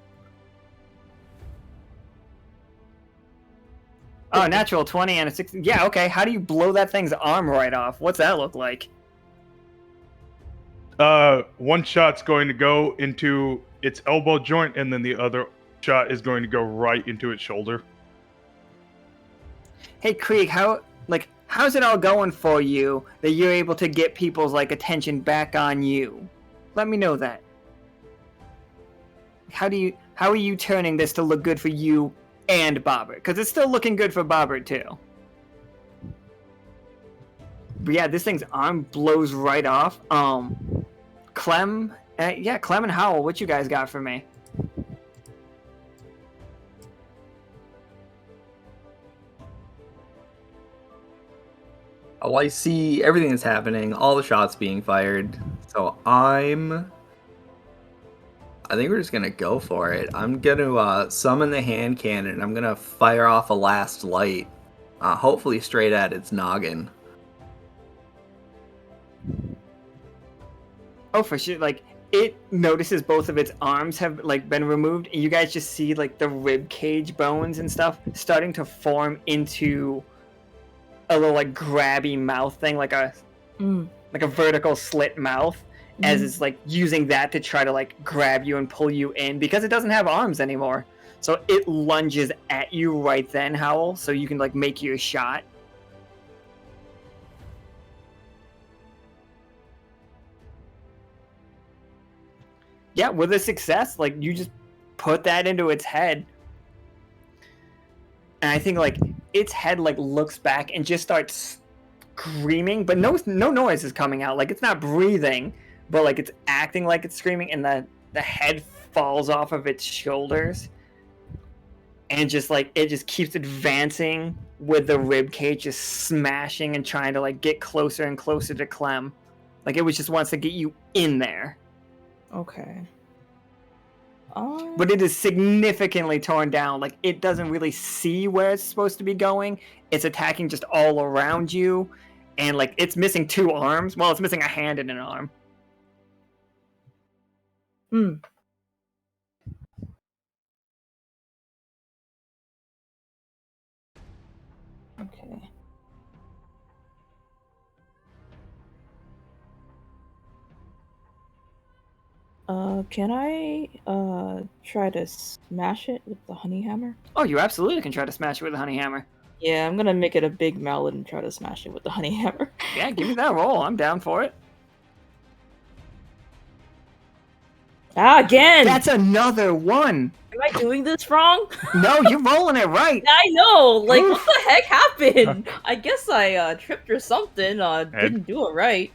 Oh, natural 20 and a 6. Yeah, okay. How do you blow that thing's arm right off? What's that look like? One shot's going to go into its elbow joint, and then the other shot is going to go right into its shoulder. Hey Krieg, how's it all going for you that you're able to get people's like attention back on you? Let me know that. How are you turning this to look good for you and Bobbert? Because it's still looking good for Bobbert too. But yeah, this thing's arm blows right off. Clem and Howl, what you guys got for me? Oh, I see everything that's happening, all the shots being fired. So I think we're just gonna go for it. I'm gonna summon the hand cannon. I'm gonna fire off a last light, hopefully straight at its noggin. Oh, for sure. Like, it notices both of its arms have like been removed, and you guys just see like the rib cage bones and stuff starting to form into a little like grabby mouth thing, like a vertical slit mouth, as it's like using that to try to like grab you and pull you in because it doesn't have arms anymore. So it lunges at you right then, Howl, so you can like make your shot. Yeah, with a success, like you just put that into its head. And I think like its head like looks back and just starts screaming, but no noise is coming out. Like it's not breathing, but like it's acting like it's screaming, and the head falls off of its shoulders. And just like it just keeps advancing with the rib cage just smashing and trying to like get closer and closer to Clem. Like it just wants to get you in there. Okay. But it is significantly torn down. Like, it doesn't really see where it's supposed to be going. It's attacking just all around you. And, like, it's missing 2 arms. Well, it's missing a hand and an arm. Okay. Can I try to smash it with the honey hammer? Oh, you absolutely can try to smash it with a honey hammer. Yeah, I'm gonna make it a big mallet and try to smash it with the honey hammer. Yeah, give me that roll. I'm down for it. Ah, again! That's another 1. Am I doing this wrong? No, you're rolling it right. I know! Like, Oof. what the heck happened? I guess I tripped or something, didn't do it right.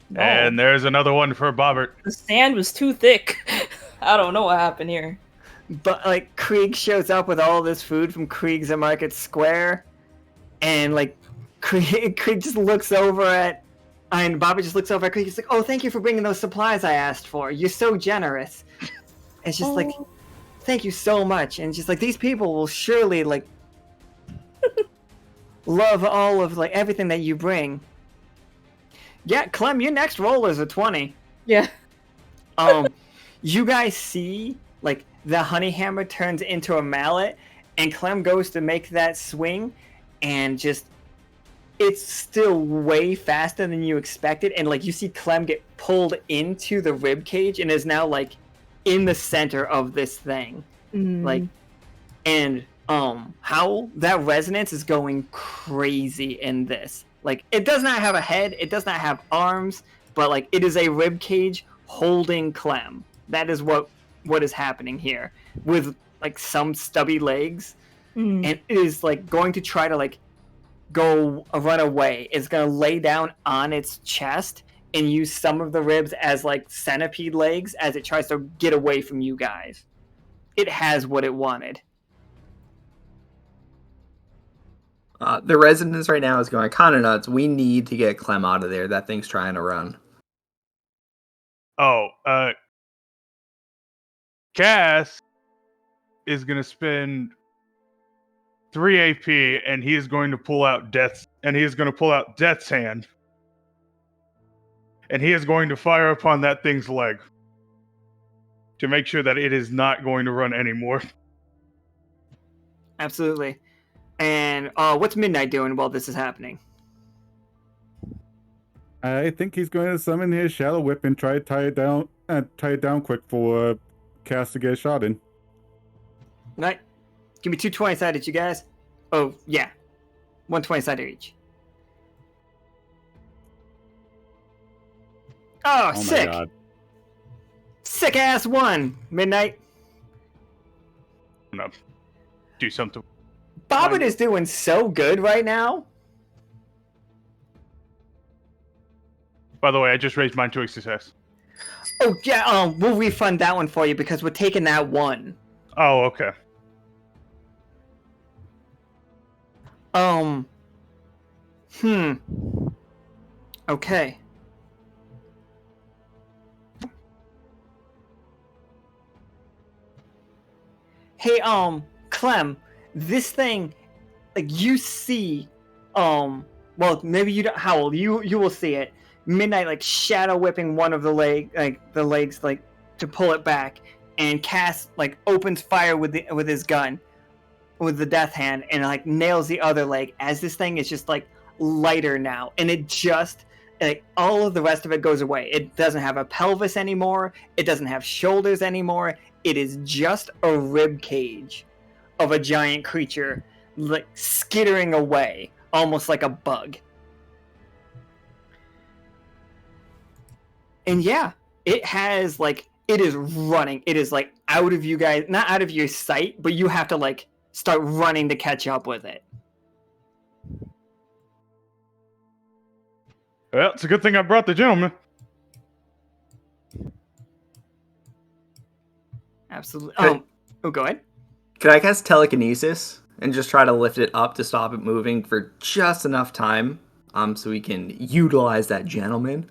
No. And there's another one for Bobbert. The sand was too thick. I don't know what happened here. But, like, Krieg shows up with all this food from Krieg's at Market Square. And, like, Krieg just looks over at... And Bobby just looks over at Krieg. He's like, oh, thank you for bringing those supplies I asked for. You're so generous. It's just like, thank you so much. And just like, these people will surely, like, love all of, like, everything that you bring. Yeah, Clem, your next roll is a 20. Yeah. You guys see, like, the honey hammer turns into a mallet, and Clem goes to make that swing, and just, it's still way faster than you expected, and, like, you see Clem get pulled into the rib cage, and is now, like, in the center of this thing. Like, and, Howl, that resonance is going crazy in this. Like, it does not have a head, it does not have arms, but, like, it is a rib cage holding Clem. That is what is happening here. With, like, some stubby legs. And it is, like, going to try to, like, run away. It's going to lay down on its chest and use some of the ribs as, like, centipede legs as it tries to get away from you guys. It has what it wanted. The resonance right now is going kind of nuts. We need to get Clem out of there. That thing's trying to run. Oh, Cass is going to spend 3 AP, and he is going to pull out Death's hand. And he is going to fire upon that thing's leg to make sure that it is not going to run anymore. Absolutely. And what's Midnight doing while this is happening? I think he's going to summon his Shadow Whip and try to tie it down quick for cast to get a shot in. Right. Give me 2 20-sided, you guys. Oh, yeah. 1 20-sided each. Oh, Oh sick. my god. Sick ass one. Midnight. I'm gonna do something. Bobbin is doing so good right now. By the way, I just raised mine to a success. Oh, yeah, we'll refund that one for you because we're taking that one. Oh, okay. Okay. Hey, Clem, this thing, like, you see, well, maybe you don't, Howl, you will see it. Midnight, like, shadow whipping one of the legs, like, to pull it back, and Cass, like, opens fire with his gun, with the death hand, and, like, nails the other leg, as this thing is just, like, lighter now, and it just, like, all of the rest of it goes away. It doesn't have a pelvis anymore, it doesn't have shoulders anymore, it is just a rib cage of a giant creature, like, skittering away, almost like a bug. And yeah, it has, like, it is running. It is, like, out of you guys, not out of your sight, but you have to, like, start running to catch up with it. Well, it's a good thing I brought the gentleman. Absolutely. Hey. Go ahead. Could I cast telekinesis and just try to lift it up to stop it moving for just enough time, so we can utilize that gentleman?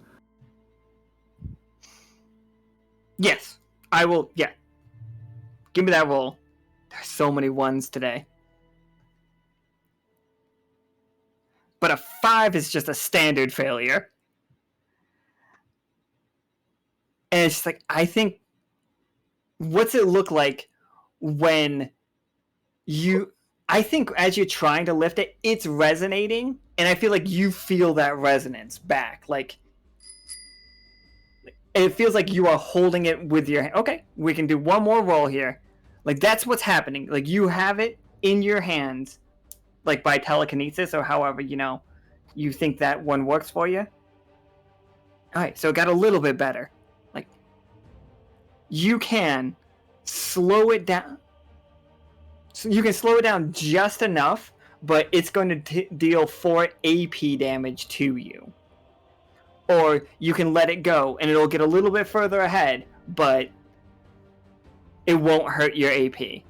Yes, I will. Yeah. Give me that roll. There's so many ones today. But a 5 is just a standard failure. And it's just like, I think, what's it look like when I think as you're trying to lift it, it's resonating, and I feel like you feel that resonance back. Like, it feels like you are holding it with your hand. Okay, we can do one more roll here. Like, that's what's happening. Like, you have it in your hands, like, by telekinesis or however, you think that one works for you. Alright, so it got a little bit better. Like, you can slow it down. So you can slow it down just enough, but it's going to deal 4 AP damage to you. Or you can let it go, and it'll get a little bit further ahead, but it won't hurt your AP.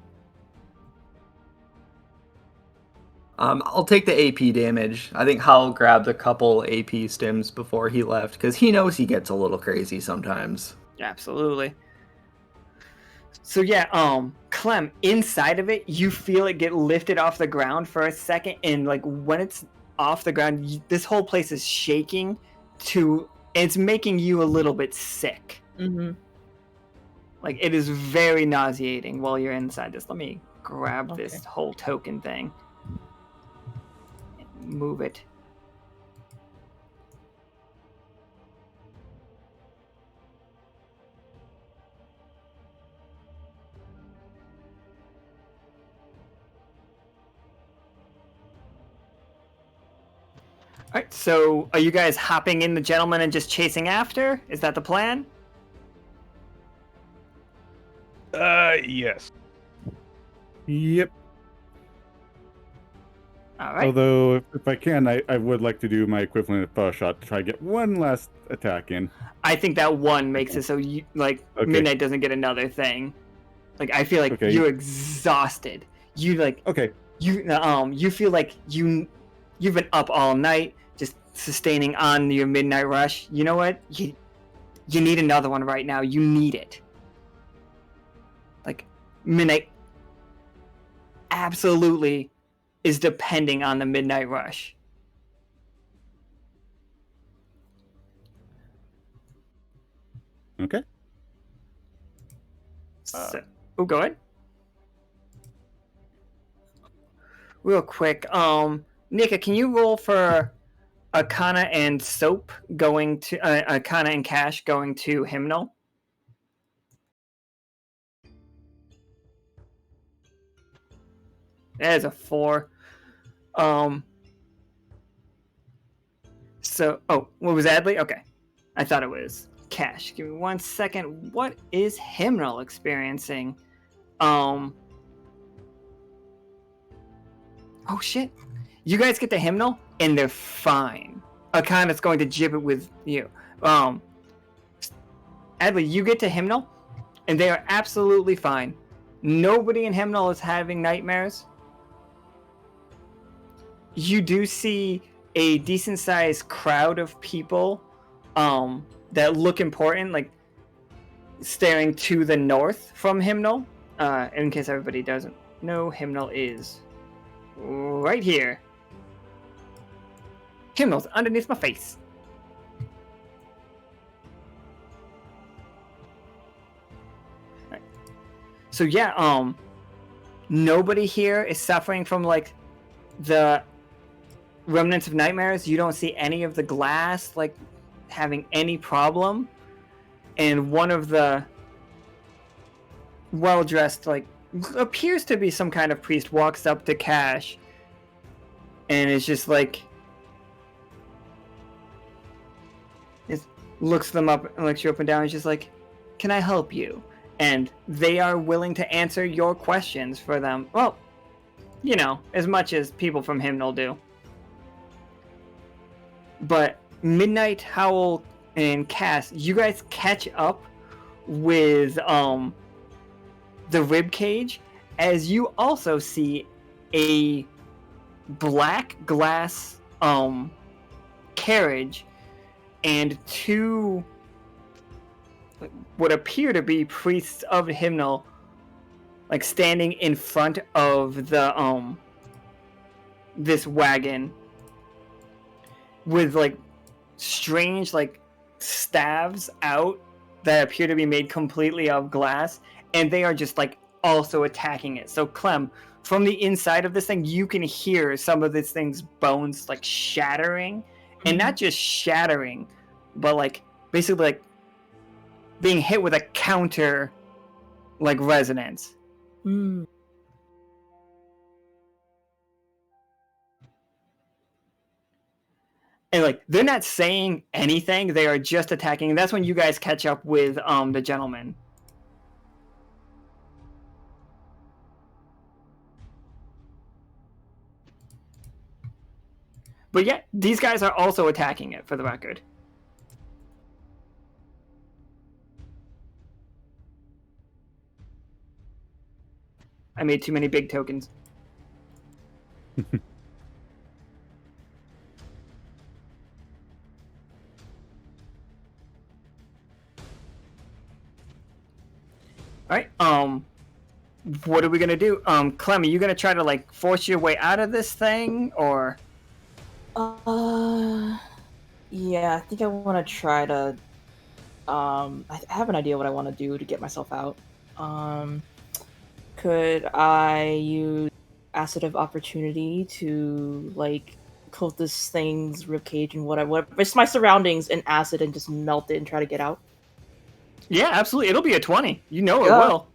I'll take the AP damage. I think Howl grabbed a couple AP stims before he left, because he knows he gets a little crazy sometimes. Absolutely. So yeah, Clem, inside of it, you feel it get lifted off the ground for a second, and like when it's off the ground, this whole place is shaking. It's making you a little bit sick. Mm-hmm. Like, it is very nauseating while you're inside this. Let me grab this whole token thing. Move it. Alright, so are you guys hopping in the gentleman and just chasing after? Is that the plan? Yes. Yep. Alright. Although, if I can, I would like to do my equivalent of Thaw Shot to try to get one last attack in. I think that one makes it so you, like, Okay. Midnight doesn't get another thing. Like, I feel like you're exhausted. You, like, Okay. you feel like you've been up all night, just sustaining on your midnight rush. You know what? You need another one right now. You need it. Like, Midnight absolutely is depending on the midnight rush. Okay. Go ahead. Real quick, Nika, can you roll for Arcana and Soap going to Arcana and Cash going to Hymnal? That is a 4. So, oh, what was Adley? Okay. I thought it was Cash. Give me 1 second. What is Hymnal experiencing? Oh shit. You guys get the Hymnal, and they're fine. Akana's going to jib it with you. Adley, you get to Hymnal, and they are absolutely fine. Nobody in Hymnal is having nightmares. You do see a decent-sized crowd of people that look important, like staring to the north from Hymnal. In case everybody doesn't know, Hymnal is right here. Hymnal's underneath my face. Right. So yeah, nobody here is suffering from like the remnants of nightmares. You don't see any of the glass like having any problem, and one of the well-dressed, like appears to be some kind of priest, walks up to Cash and is just like, looks them up and looks you up and down. Is just like, can I help you? And they are willing to answer your questions for them. Well, you know, as much as people from Hymnal do. But Midnight, Howl, and Cass, you guys catch up with the rib cage, as you also see a black glass carriage and 2 what appear to be priests of Hymnal, like standing in front of the this wagon with like strange like staves out that appear to be made completely of glass, and they are just like also attacking it. So Clem, from the inside of this thing, you can hear some of this thing's bones like shattering, and not just shattering, but like basically like being hit with a counter like resonance. Mm. And like they're not saying anything, they are just attacking. And that's when you guys catch up with the gentleman. But yeah, these guys are also attacking it, for the record. I made too many big tokens. Alright, what are we gonna do? Clem, are you gonna try to like force your way out of this thing, or? Yeah, I think I want to try to, I have an idea what I want to do to get myself out. Could I use Acid of Opportunity to, like, coat this thing's ribcage and whatever, it's my surroundings in acid and just melt it and try to get out? Yeah, absolutely. It'll be a 20. You know it will.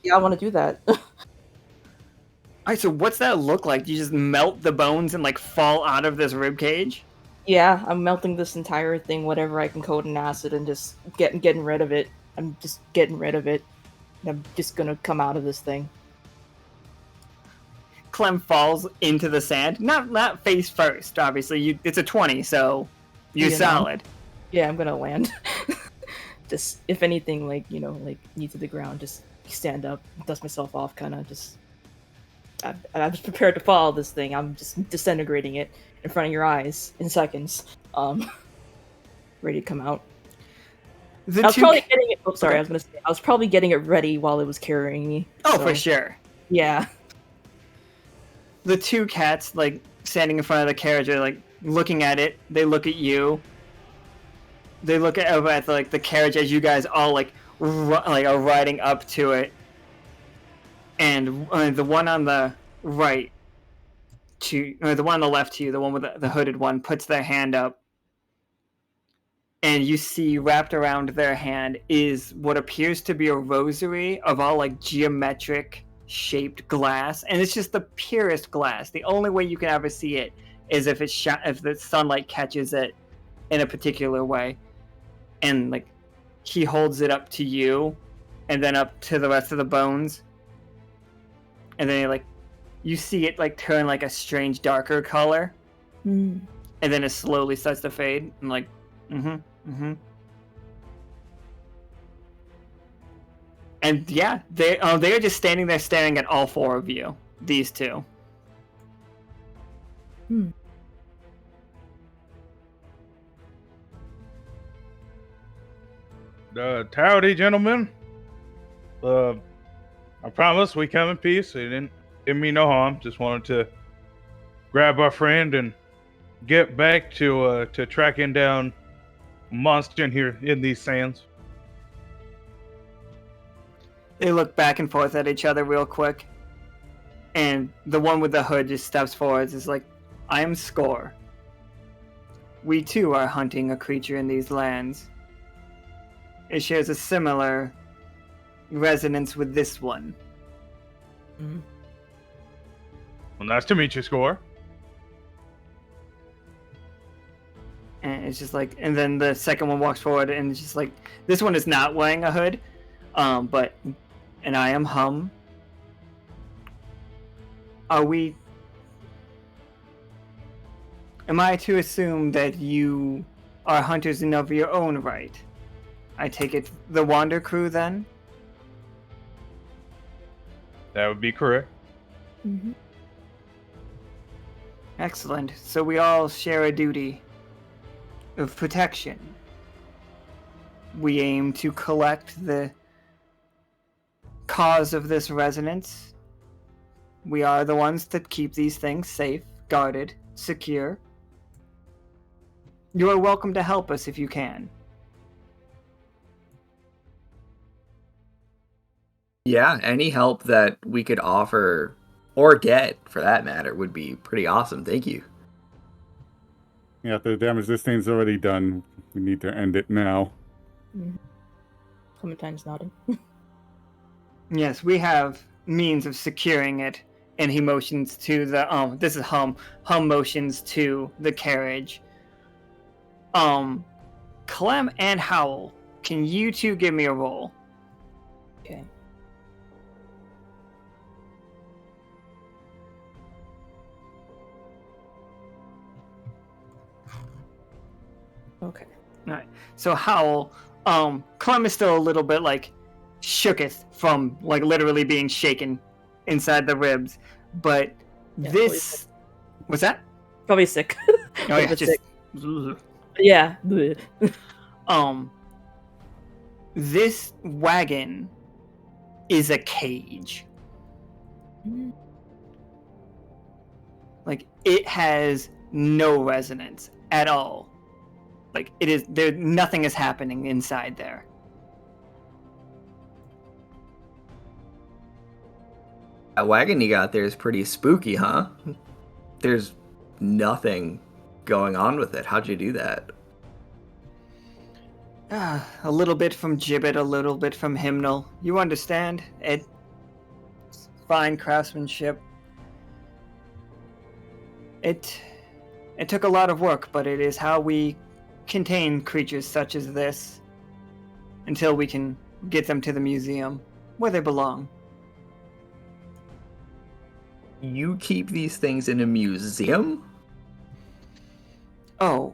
Yeah, I want to do that. Alright, so what's that look like? Do you just melt the bones and like fall out of this ribcage? Yeah, I'm melting this entire thing, whatever I can coat in acid, and just getting rid of it. I'm just getting rid of it. I'm just gonna come out of this thing. Clem falls into the sand. Not face first, obviously. It's a 20, so you're solid. Yeah, I'm gonna land. Just, if anything, like, you know, like, knee to the ground, just stand up, dust myself off, kind of just... I'm just prepared to follow this thing. I'm just disintegrating it in front of your eyes in seconds. Ready to come out. I was probably getting it... Oh, sorry, I was gonna say, I was probably getting it ready while it was carrying me. Oh, so, for sure. Yeah. The 2 cats, like, standing in front of the carriage are, like, looking at it. They look at you. They look at like the carriage as you guys all like are riding up to it, and the one on the right to the one on the left to you, the one with the hooded one, puts their hand up, and you see wrapped around their hand is what appears to be a rosary of all like geometric shaped glass, and it's just the purest glass. The only way you can ever see it is if if the sunlight catches it in a particular way. And like he holds it up to you and then up to the rest of the bones, and then you see it like turn like a strange darker color, and then it slowly starts to fade. I'm like, And yeah, they are just standing there staring at all four of you. These two. Howdy, gentlemen. I promise we come in peace. We didn't mean no harm. Just wanted to grab our friend and get back to tracking down a monster in here in these sands. They look back and forth at each other real quick, and the one with the hood just steps forward. Is like, I am Score. We too are hunting a creature in these lands. It shares a similar resonance with this one. Well, nice to meet you, Score. And it's just like, and then the second one walks forward, and it's just like, this one is not wearing a hood, and I am Hum. Am I to assume that you are hunters in of your own right? I take it the Wander crew then? That would be correct. Excellent. So we all share a duty of protection. We aim to collect the cause of this resonance. We are the ones that keep these things safe, guarded, secure. You are welcome to help us if you can. Yeah, any help that we could offer, or get for that matter, would be pretty awesome. Thank you. Yeah, the damage this thing's already done. We need to end it now. Clementine's nodding. Yes, we have means of securing it, and he motions to the this is Hum. Hum motions to the carriage. Clem and Howl, can you two give me a roll? Okay. Okay. Alright. So Howl, Clem is still a little bit like shooketh from like literally being shaken inside the ribs, but Yeah, this what's that? Probably sick. Oh yeah, just sick. Yeah. This wagon is a cage. Like it has no resonance at all. Like it is there, nothing is happening inside there. That wagon you got there is pretty spooky, huh? There's nothing going on with it. How'd you do that? A little bit from Gibbet, a little bit from Hymnal. You understand? It's fine craftsmanship. It took a lot of work, but it is how we contain creatures such as this until we can get them to the museum where they belong. You keep these things in a museum? Oh,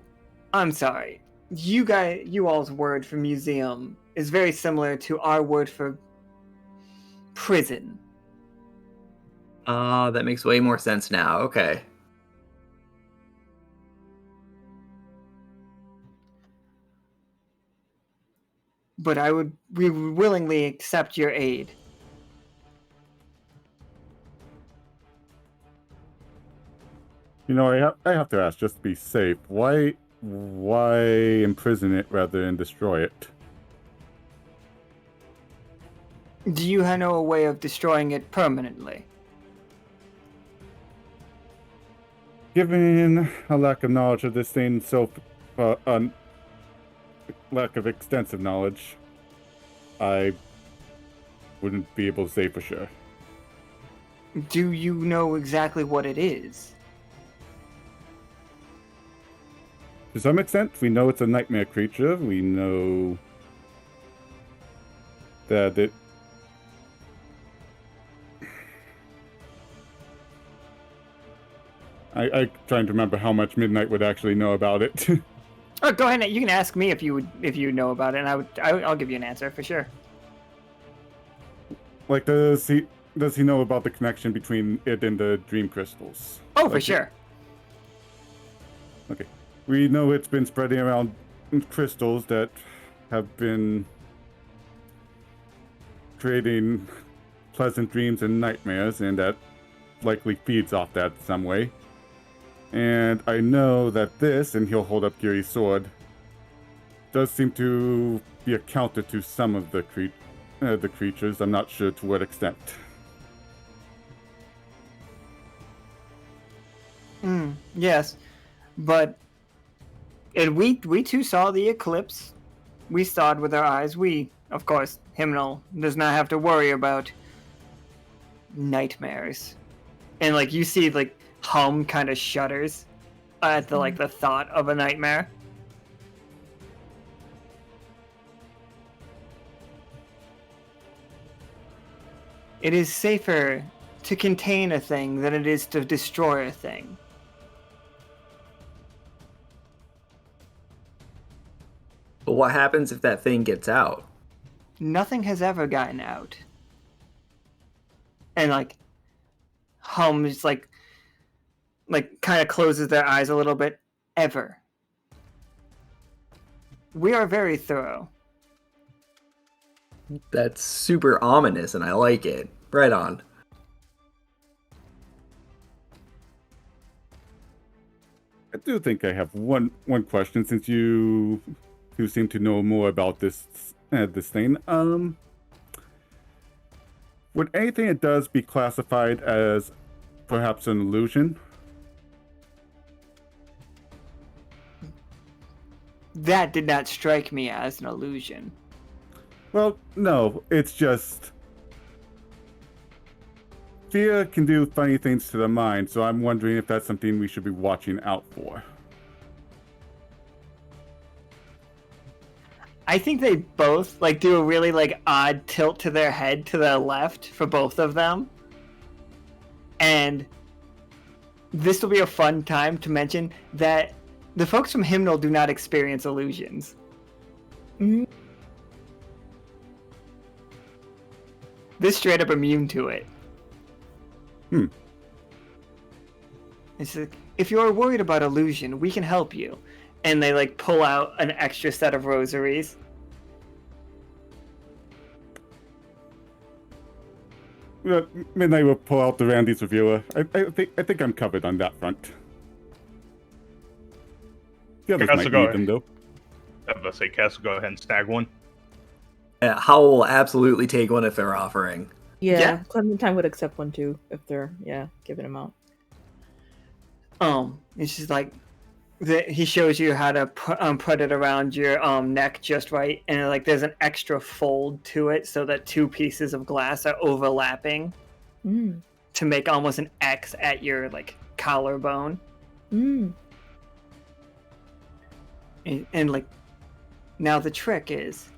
I'm sorry. You all's word for museum is very similar to our word for prison. That makes way more sense now. Okay. But we would willingly accept your aid. You know, I have to ask, just to be safe, why imprison it rather than destroy it? Do you know a way of destroying it permanently? Given a lack of knowledge of this thing, lack of extensive knowledge, I wouldn't be able to say for sure. do you know exactly what it is? To some extent, we know it's a nightmare creature. We know that it... I'm trying to remember how much Midnight would actually know about it. Oh, go ahead. You can ask me if you know about it, and I'll give you an answer for sure. Like, does he know about the connection between it and the dream crystals? Oh, for Like, sure. Okay. We know it's been spreading around crystals that have been creating pleasant dreams and nightmares, and that likely feeds off that some way. And I know that this, and he'll hold up Kiri's sword, does seem to be a counter to some of the creatures. I'm not sure to what extent. Yes, but we too saw the eclipse. We saw it with our eyes. We, of course, Hymnal does not have to worry about nightmares. And like you see, like Hum kind of shudders at the thought of a nightmare. It is safer to contain a thing than it is to destroy a thing. But what happens if that thing gets out? Nothing has ever gotten out. And like Hum's like kind of closes their eyes a little bit. Ever. We are very thorough. That's super ominous, and I like it. Right on. I do think I have one question, since you seem to know more about this thing. Would anything it does be classified as perhaps an illusion? That did not strike me as an illusion. Well, no, it's just fear can do funny things to the mind, so I'm wondering if that's something we should be watching out for. I think they both do a really odd tilt to their head to the left for both of them. And this will be a fun time to mention that the folks from Hymnal do not experience illusions. Mm-hmm. They're straight up immune to it. It's like, if you're worried about illusion, we can help you. And they pull out an extra set of rosaries. Midnight will pull out the Randy's reviewer. I think I'm covered on that front. The others might need them, though. I was about to say, Cass will go ahead and snag one. Yeah, Howl will absolutely take one if they're offering. Yeah, Clementine would accept one too if they're giving them out. It's just he shows you how to put it around your neck just right, and there's an extra fold to it so that two pieces of glass are overlapping to make almost an X at your collarbone. And now the trick is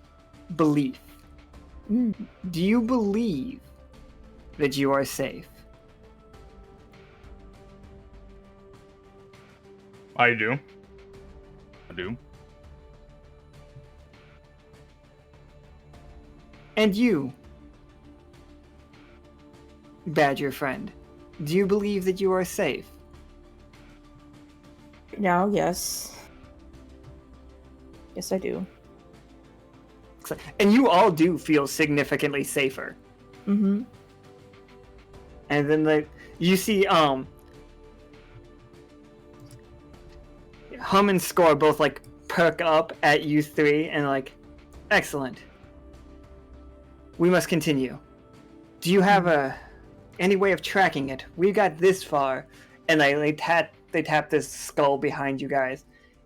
belief. Do you believe that you are safe? I do. And you, Badger friend, do you believe that you are safe? Now, yes. Yes, I do. And you all do feel significantly safer. Mm-hmm. And then you see Hum and Score both perk up at you three and excellent. We must continue. Do you have any way of tracking it? We got this far, and they tap this skull behind you guys.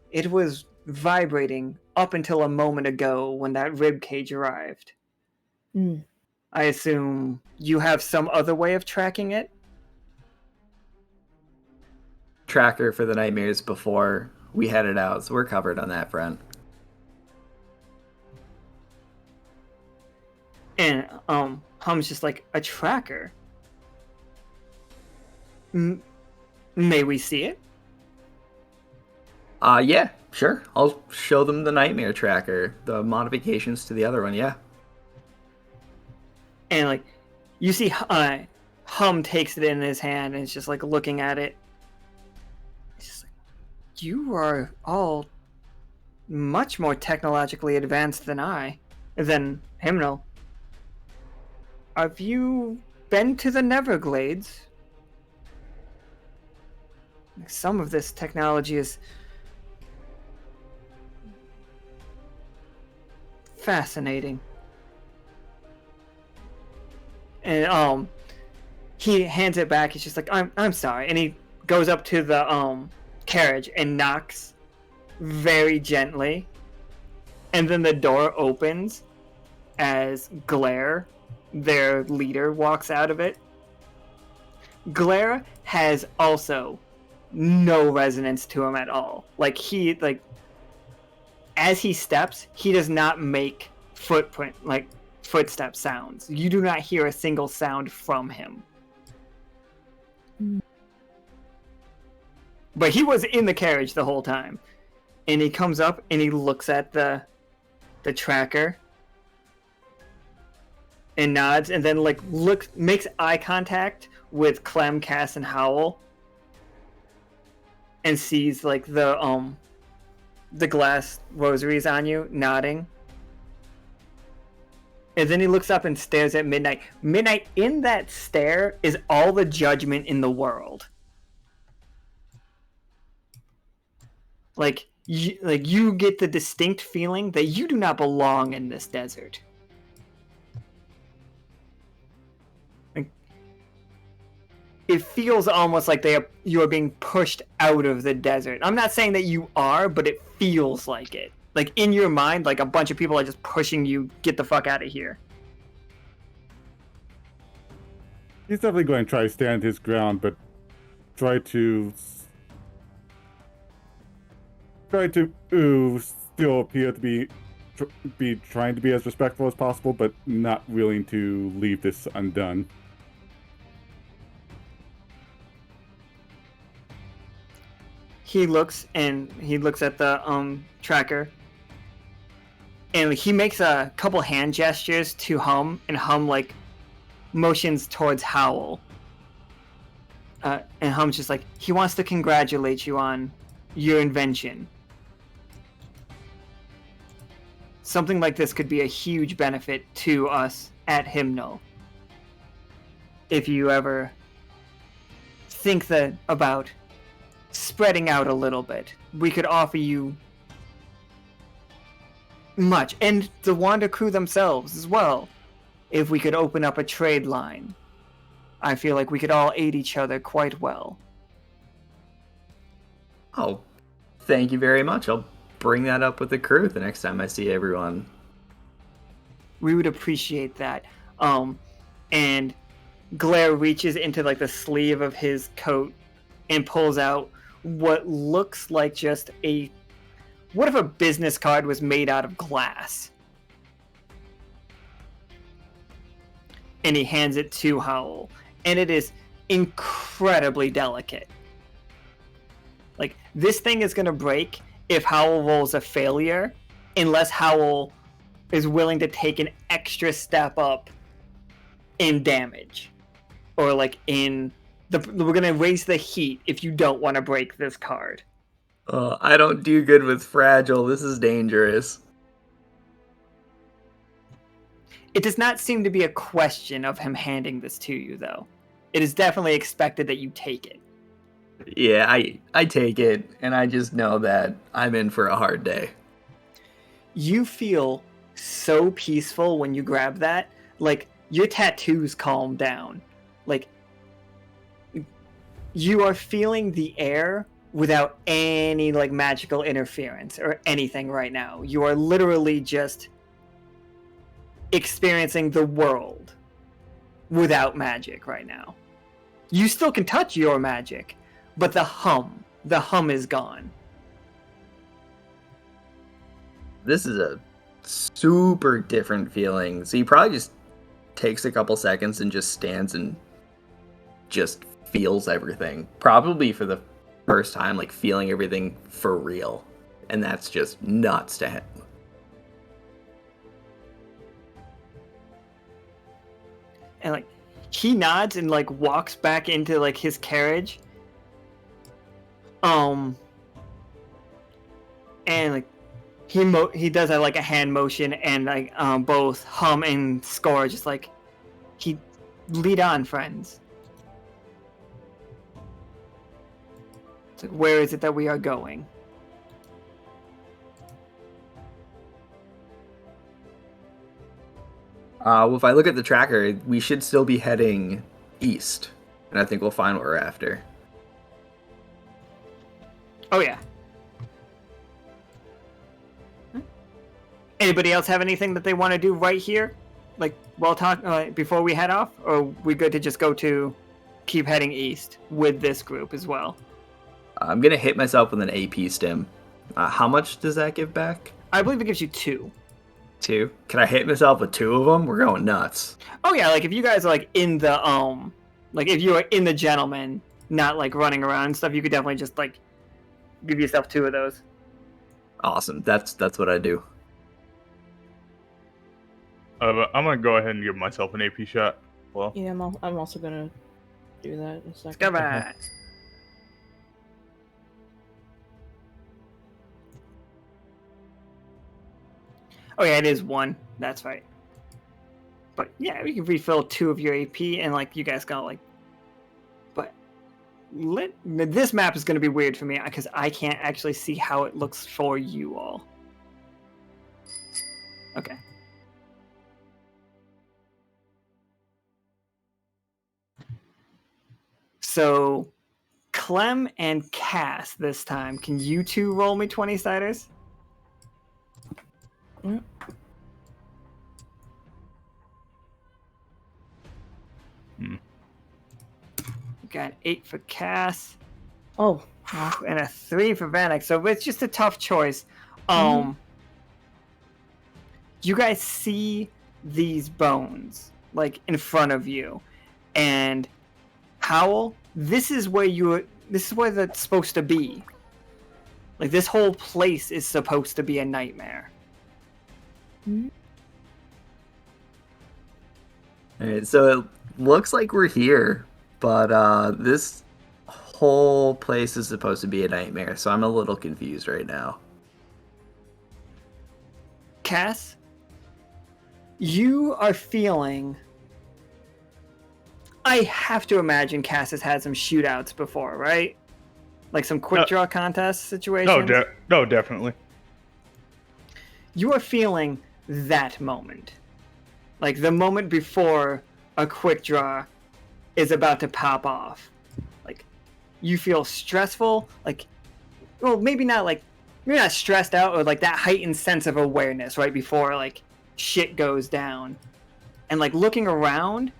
It was vibrating up until a moment ago when that rib cage arrived. I assume you have some other way of tracking it? tracker for the nightmares before we headed out, so we're covered on that front. And Hum's just like, a tracker? May we see it? Yeah, sure. I'll show them the nightmare tracker, the modifications to the other one, yeah. And like, you see Hum takes it in his hand and is just like looking at it. It's just like, you are all much more technologically advanced than Hymnal. Have you been to the Neverglades? Some of this technology is fascinating. And he hands it back. He's just like, I'm sorry. And he goes up to the carriage and knocks very gently. And then the door opens as Glare, their leader, walks out of it. Glare has also no resonance to him at all. As he steps, he does not make footstep sounds. You do not hear a single sound from him. But he was in the carriage the whole time. And he comes up and he looks at the tracker and nods, and then makes eye contact with Clem, Cass, and Howl, and sees the glass rosaries on you, nodding. And then he looks up and stares at Midnight. Midnight, in that stare, is all the judgment in the world. You get the distinct feeling that you do not belong in this desert. It feels almost like you are being pushed out of the desert. I'm not saying that you are, but it feels like it. Like, in your mind, like a bunch of people are just pushing you, get the fuck out of here. He's definitely going to try to stand his ground, but try to still appear to be trying to be as respectful as possible, but not willing to leave this undone. He looks at the tracker, and he makes a couple hand gestures to Hum, and Hum motions towards Howl. And Hum's just like, he wants to congratulate you on your invention. Something like this could be a huge benefit to us at Hymnal. If you ever think about spreading out a little bit, we could offer you much, and the Wander crew themselves as well. If we could open up a trade line, I feel like we could all aid each other quite well. Oh, thank you very much. I'll bring that up with the crew the next time I see everyone. We would appreciate that. And Glare reaches into the sleeve of his coat and pulls out what looks like what if a business card was made out of glass? And he hands it to Howl, and it is incredibly delicate. This thing is gonna break if Howl rolls a failure, unless Howl is willing to take an extra step up in damage, or we're gonna raise the heat if you don't want to break this card. I don't do good with fragile. This is dangerous. It does not seem to be a question of him handing this to you, though. It is definitely expected that you take it. Yeah, I take it, and I just know that I'm in for a hard day. You feel so peaceful when you grab that. Your tattoos calm down. You are feeling the air without any magical interference or anything right now. You are literally just experiencing the world without magic right now. You still can touch your magic, but the hum the hum is gone. This is a super different feeling. So he probably just takes a couple seconds and just stands and just feels everything. Probably for the first time, like feeling everything for real. And that's just nuts to him. And like he nods and like walks back into like his carriage. And like he does like a hand motion, and like both Hum and Score just like he lead on, friends. It's like, where is it that we are going? Well, if I look at the tracker, we should still be heading east, and I think we'll find what we're after. Oh yeah. Anybody else have anything that they want to do right here, like while before we head off, or are we good to just keep heading east with this group as well? I'm gonna hit myself with an AP stim. How much does that give back? I believe it gives you 2. 2? Can I hit myself with 2 of them? We're going nuts. Oh yeah, like if you guys are like in the like if you are in the gentleman, not like running around and stuff, you could definitely just like give yourself 2 of those. Awesome. That's what I do. But I'm gonna go ahead and give myself an AP shot. Well, Yeah, I'm also gonna do that in a second. Come on. Oh yeah, it is 1. That's right. But yeah, we can refill 2 of your AP, and like you guys got like. But this map is going to be weird for me because I can't actually see how it looks for you all. Okay. So, Clem and Cass this time. Can you 2 roll me 20-siders? Mm. Got 8 for Cass. Oh, wow. And a 3 for VaNex. So it's just a tough choice. You guys see these bones like in front of you, and Howl, this is where that's supposed to be. Like this whole place is supposed to be a nightmare. Alright, so it looks like we're here, but this whole place is supposed to be a nightmare, so I'm a little confused right now. Cass, you are feeling... I have to imagine Cass has had some shootouts before, right? Like some quick draw contest situations? No, definitely. You are feeling that moment. Like the moment before a quick draw is about to pop off. Like you feel stressful, like, well, maybe not stressed out, or like that heightened sense of awareness right before like shit goes down. And like looking around,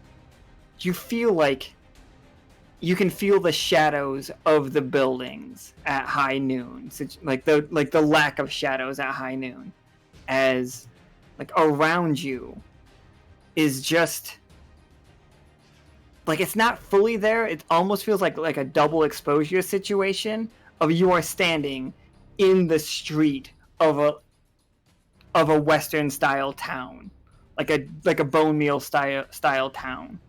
you feel like you can feel the shadows of the buildings at high noon. Like the lack of shadows at high noon, as like around you is just like it's not fully there. It almost feels like a double exposure situation of you are standing in the street of a Western style town, like a bone meal style town.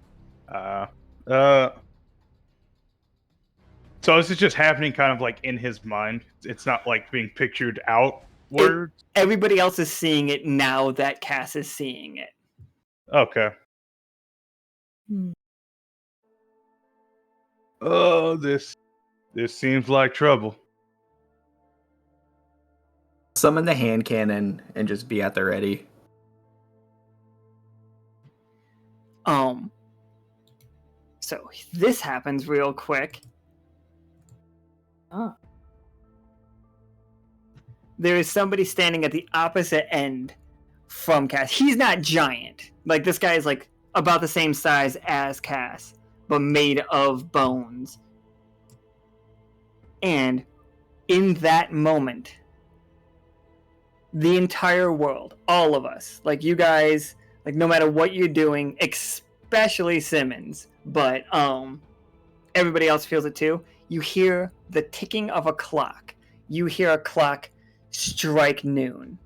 So is it just happening kind of like in his mind? It's not like being pictured outward? Everybody else is seeing it now that Cass is seeing it. Okay. Oh, this seems like trouble. Summon the hand cannon and just be at the ready. So this happens real quick. Oh. There is somebody standing at the opposite end from Cass. He's not giant. Like this guy is like about the same size as Cass, but made of bones. And in that moment, the entire world, all of us, like you guys, like no matter what you're doing, especially Simmons, but everybody else feels it too. You hear the ticking of a clock. You hear a clock strike noon.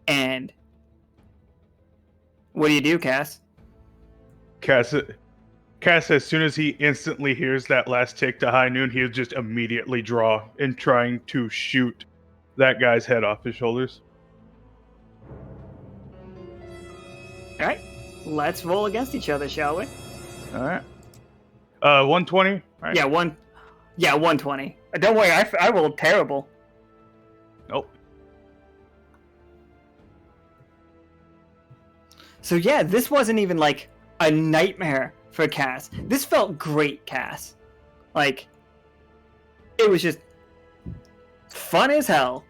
And what do, Cass? Cass, as soon as he instantly hears that last tick to high noon, he'll just immediately draw and trying to shoot that guy's head off his shoulders. All right, let's roll against each other, shall we? All right. 120. Right? Yeah, 120. Don't worry, I rolled terrible. Nope. So yeah, this wasn't even like a nightmare for Cass. This felt great, Cass. Like, it was just fun as hell.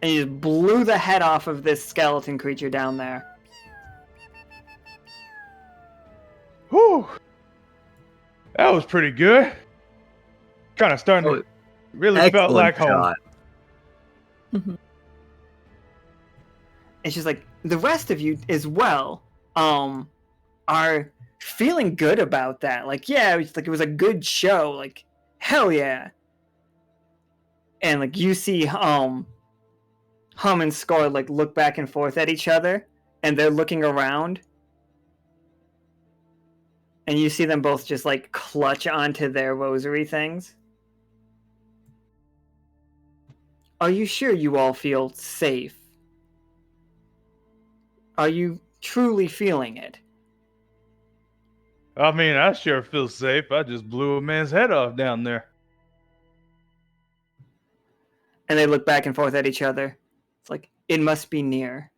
And you just blew the head off of this skeleton creature down there. Whew. That was pretty good. Kind of starting to really felt like home. It's just like the rest of you as well are feeling good about that. Like, yeah, it was a good show. Like, hell yeah. And like you see Hum and Score like look back and forth at each other, and they're looking around. And you see them both just like clutch onto their rosary things. Are you sure you all feel safe? Are you truly feeling it? I mean, I sure feel safe. I just blew a man's head off down there. And they look back and forth at each other. It's like, it must be near.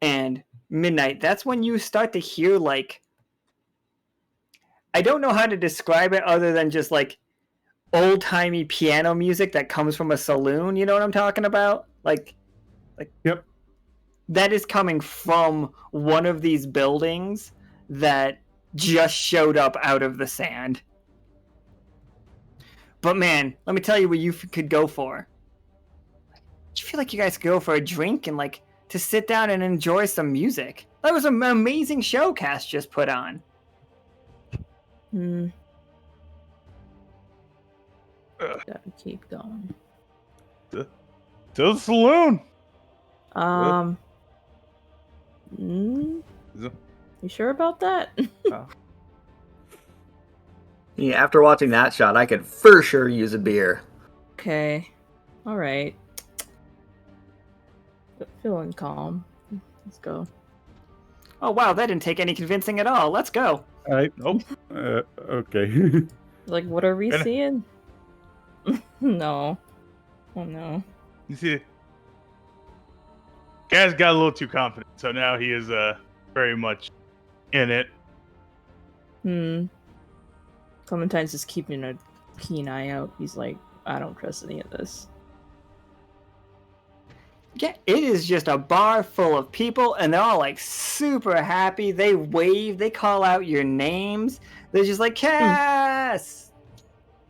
And midnight, that's when you start to hear like, I don't know how to describe it other than just like old-timey piano music that comes from a saloon. You know what I'm talking about? Like, Yep. That is coming from one of these buildings that just showed up out of the sand. But man, let me tell you what you could go for. I feel like you guys could go for a drink and like to sit down and enjoy some music. That was an amazing show Cass just put on. Gotta keep going. To the saloon. You sure about that? Yeah, after watching that shot, I could for sure use a beer. Okay. Alright. Feeling calm. Let's go. Oh wow, that didn't take any convincing at all. Let's go. All right. Nope. Okay. Like, what are we seeing? No. Oh no. You see, Cass got a little too confident, so now he is very much in it. Clementine's just keeping a keen eye out. He's like, I don't trust any of this. Yeah, it is just a bar full of people, and they're all like super happy. They wave, they call out your names. They're just like, Cass!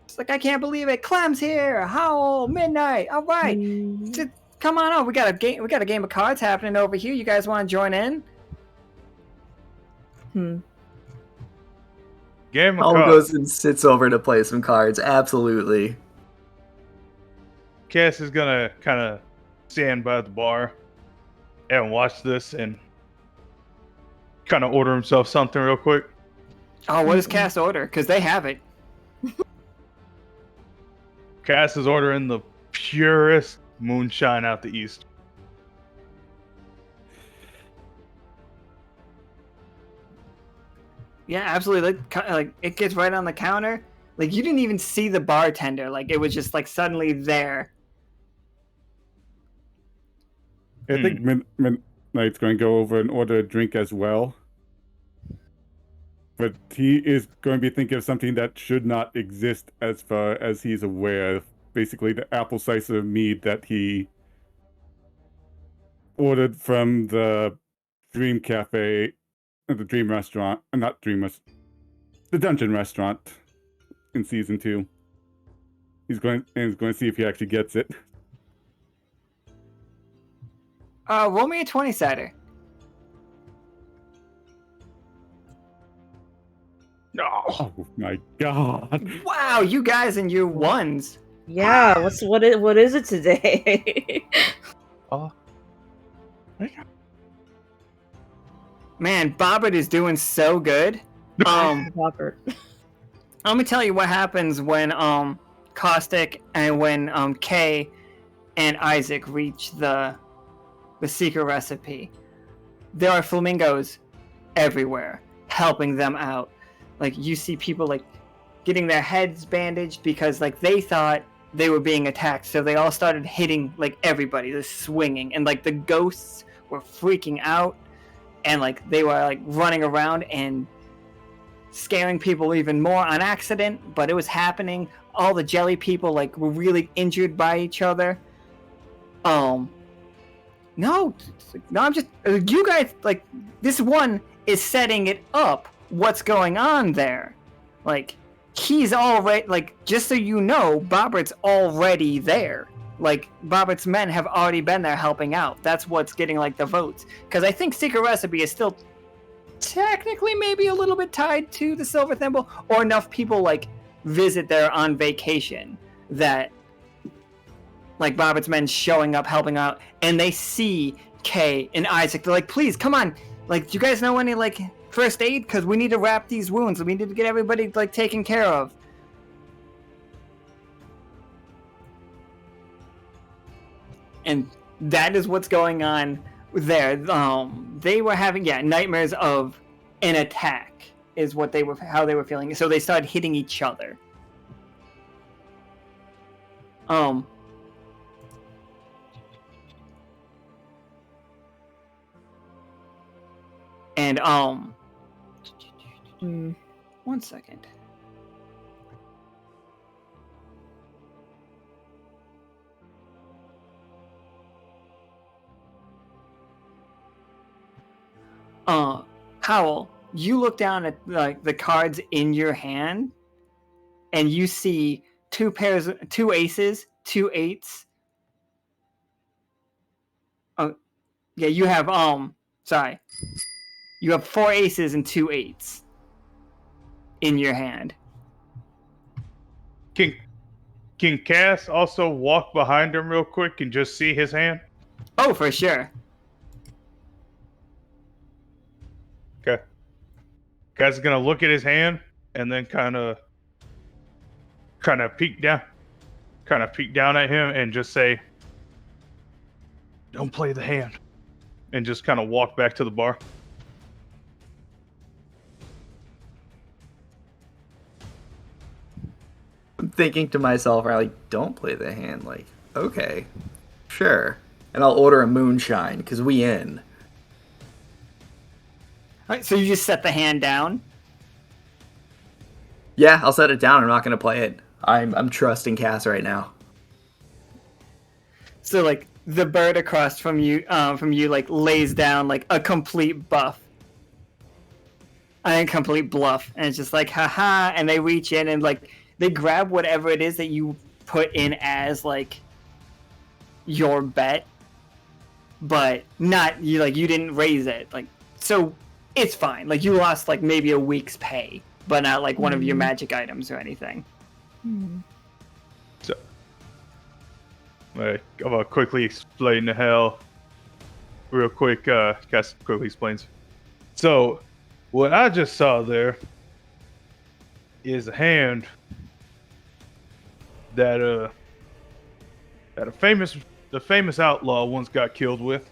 It's like, I can't believe it. Clem's here. Howl, midnight. All right, come on over. We got a game of cards happening over here. You guys want to join in? Game of Howl cards. goes and sits over to play some cards. Absolutely. Cass is gonna kind of stand by the bar and watch this and kind of order himself something real quick. Oh, what does Cass order? Because they have it. Cass is ordering the purest moonshine out the east. Yeah, absolutely. Like it gets right on the counter. Like you didn't even see the bartender. Like it was just like suddenly there. I think Midnight's going to go over and order a drink as well. But he is going to be thinking of something that should not exist as far as he's aware. Basically, the apple cider mead that he ordered from the Dream Cafe, the Dream Restaurant, not Dream, the Dungeon Restaurant in Season 2. He's going to see if he actually gets it. Roll me a 20-sider. No. Oh my god. Wow, you guys and your ones. Yeah, what is it today? Man, Bobbert is doing so good. Robert. Let me tell you what happens when Caustic and when Kay and Isaac reach the secret recipe. There are flamingos everywhere helping them out. Like, you see people like getting their heads bandaged because like they thought they were being attacked, so they all started hitting like everybody, just swinging, and like the ghosts were freaking out, and like they were like running around and scaring people even more on accident, but it was happening. All the jelly people like were really injured by each other. No, I'm just you guys like this one is setting it up. What's going on there? Like, he's already like, just so you know, Bobbert's already there. Like, Bobbert's men have already been there helping out. That's what's getting like the votes. Because I think Secret Recipe is still technically maybe a little bit tied to the Silver Thimble, or enough people like visit there on vacation that like Bobbert's men showing up helping out, and they see Kay and Isaac. They're like, please come on, like, do you guys know any like first aid? Because we need to wrap these wounds. We need to get everybody like taken care of. And that is what's going on there. They were having nightmares of an attack is what how they were feeling. So they started hitting each other. And 1 second. Howl, you look down at like the cards in your hand, and you see two aces, 2 8s. Yeah, you have sorry. You have 4 aces and 2 8s in your hand. Can Cass also walk behind him real quick and just see his hand? Oh, for sure. Okay. Cass is gonna look at his hand and then kind of peek down at him and just say, "Don't play the hand," and just kind of walk back to the bar. I'm thinking to myself, I like, don't play the hand. Like, okay, sure. And I'll order a moonshine, because we in. All right, so you just set the hand down? Yeah, I'll set it down. I'm not going to play it. I'm trusting Cass right now. So, like, the bird across from you, like, lays down, like, a complete buff. A complete bluff. And it's just like, haha, and they reach in and, like, they grab whatever it is that you put in as, like, your bet. But not, you didn't raise it. Like, so it's fine. Like, you lost, like, maybe a week's pay, but not, like, one of your magic items or anything. So, I'm gonna quickly explain to Hell real quick. Cass quickly explains. So, what I just saw there is a hand that the famous outlaw once got killed with.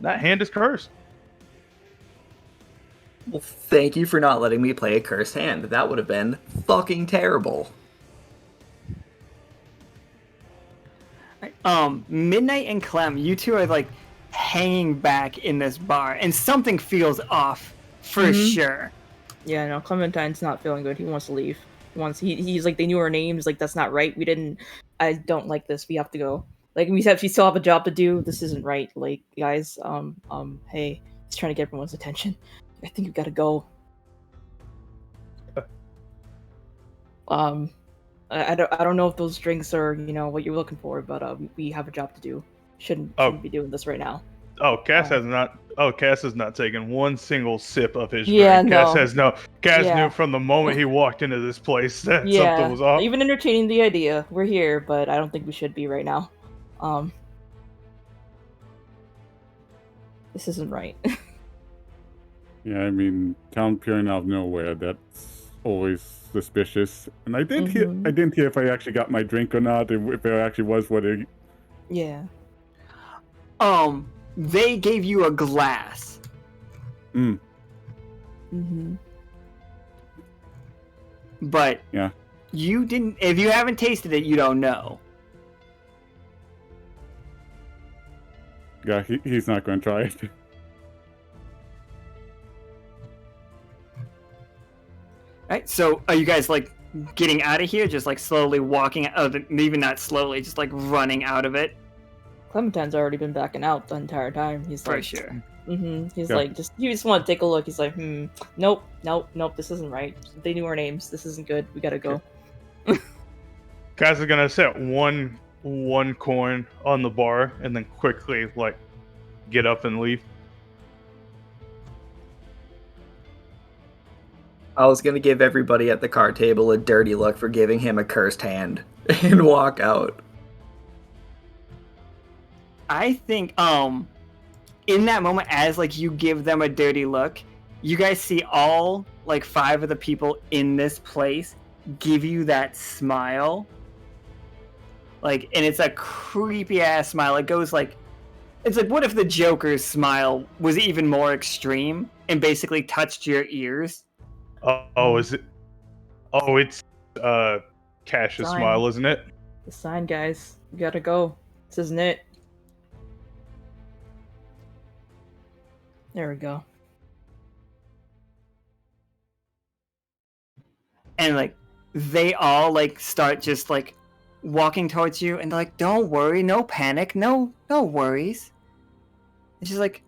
That hand is cursed. Well, thank you for not letting me play a cursed hand. That would have been fucking terrible. Midnight and Clem, you two are like hanging back in this bar, and something feels off for sure. Yeah, no, Clementine's not feeling good. He wants to leave. He's like, they knew our names. Like, that's not right. I don't like this. We have to go. Like, we still have a job to do. This isn't right. Like, guys, hey, he's trying to get everyone's attention. I think we gotta go. I don't know if those drinks are, what you're looking for, but we have a job to do. Shouldn't be doing this right now. Oh, Cass has not. Oh, Cass has not taken one single sip of his Yeah, drink. no. Cass Yeah. knew from the moment he walked into this place that Yeah, something was off. even entertaining the idea. We're here, but I don't think we should be right now. This isn't right. Yeah, I mean, town appearing out of nowhere, that's always suspicious. And I didn't hear if I actually got my drink or not, if it actually was what it... Yeah. They gave you a glass. But yeah, you didn't. If you haven't tasted it, you don't know. Yeah, he's not going to try it. Right. So, are you guys like getting out of here? Just like slowly walking out? Maybe not slowly, just like running out of it. Clementine's already been backing out the entire time. He's For like, sure. He's Yeah. like, you just want to take a look. He's like, nope, this isn't right. They knew our names. This isn't good. We gotta go. Cass is gonna set one coin on the bar and then quickly like get up and leave. I was gonna give everybody at the card table a dirty look for giving him a cursed hand and walk out. I think in that moment, as like you give them a dirty look, you guys see all like 5 of the people in this place give you that smile. Like, and it's a creepy ass smile. It goes like, it's like, what if the Joker's smile was even more extreme and basically touched your ears? Oh, is it? Oh, it's Cash's Fine. smile, isn't it? The sign, guys. We gotta go. This isn't it. There we go. And like they all like start just like walking towards you, and they're like, don't worry, no panic, no worries. And she's like,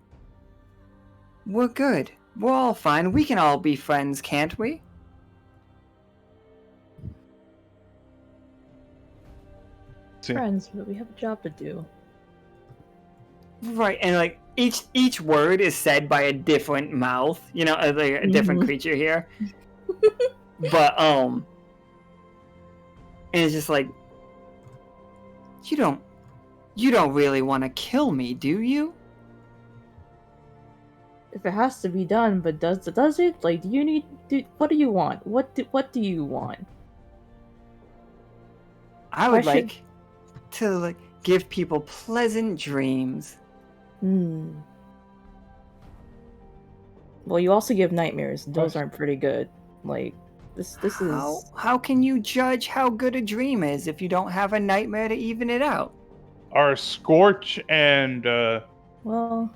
we're good, we're all fine, we can all be friends, can't we? Friends, but we have a job to do. Right. And like each word is said by a different mouth, like a different creature here. But and it's just like, you don't really want to kill me, do you? If it has to be done, but does it? Like, what do you want? What do you want? I would Question- like to like give people pleasant dreams. Well, you also give nightmares, and those aren't pretty good. Like, this is... How can you judge how good a dream is if you don't have a nightmare to even it out? Are Scorch and Well...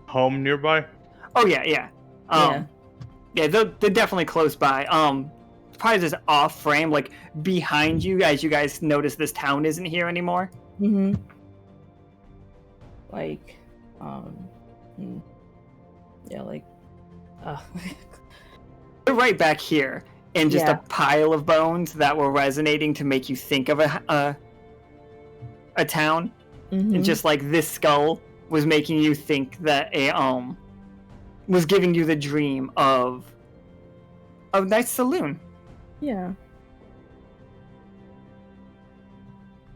Home nearby? Oh yeah. Yeah, they're definitely close by. Probably just off frame, like behind you, as you guys notice this town isn't here anymore. Like, yeah, like, They're right back here in just Yeah. a pile of bones that were resonating to make you think of a town. And just like this skull was making you think that was giving you the dream of a nice saloon. Yeah.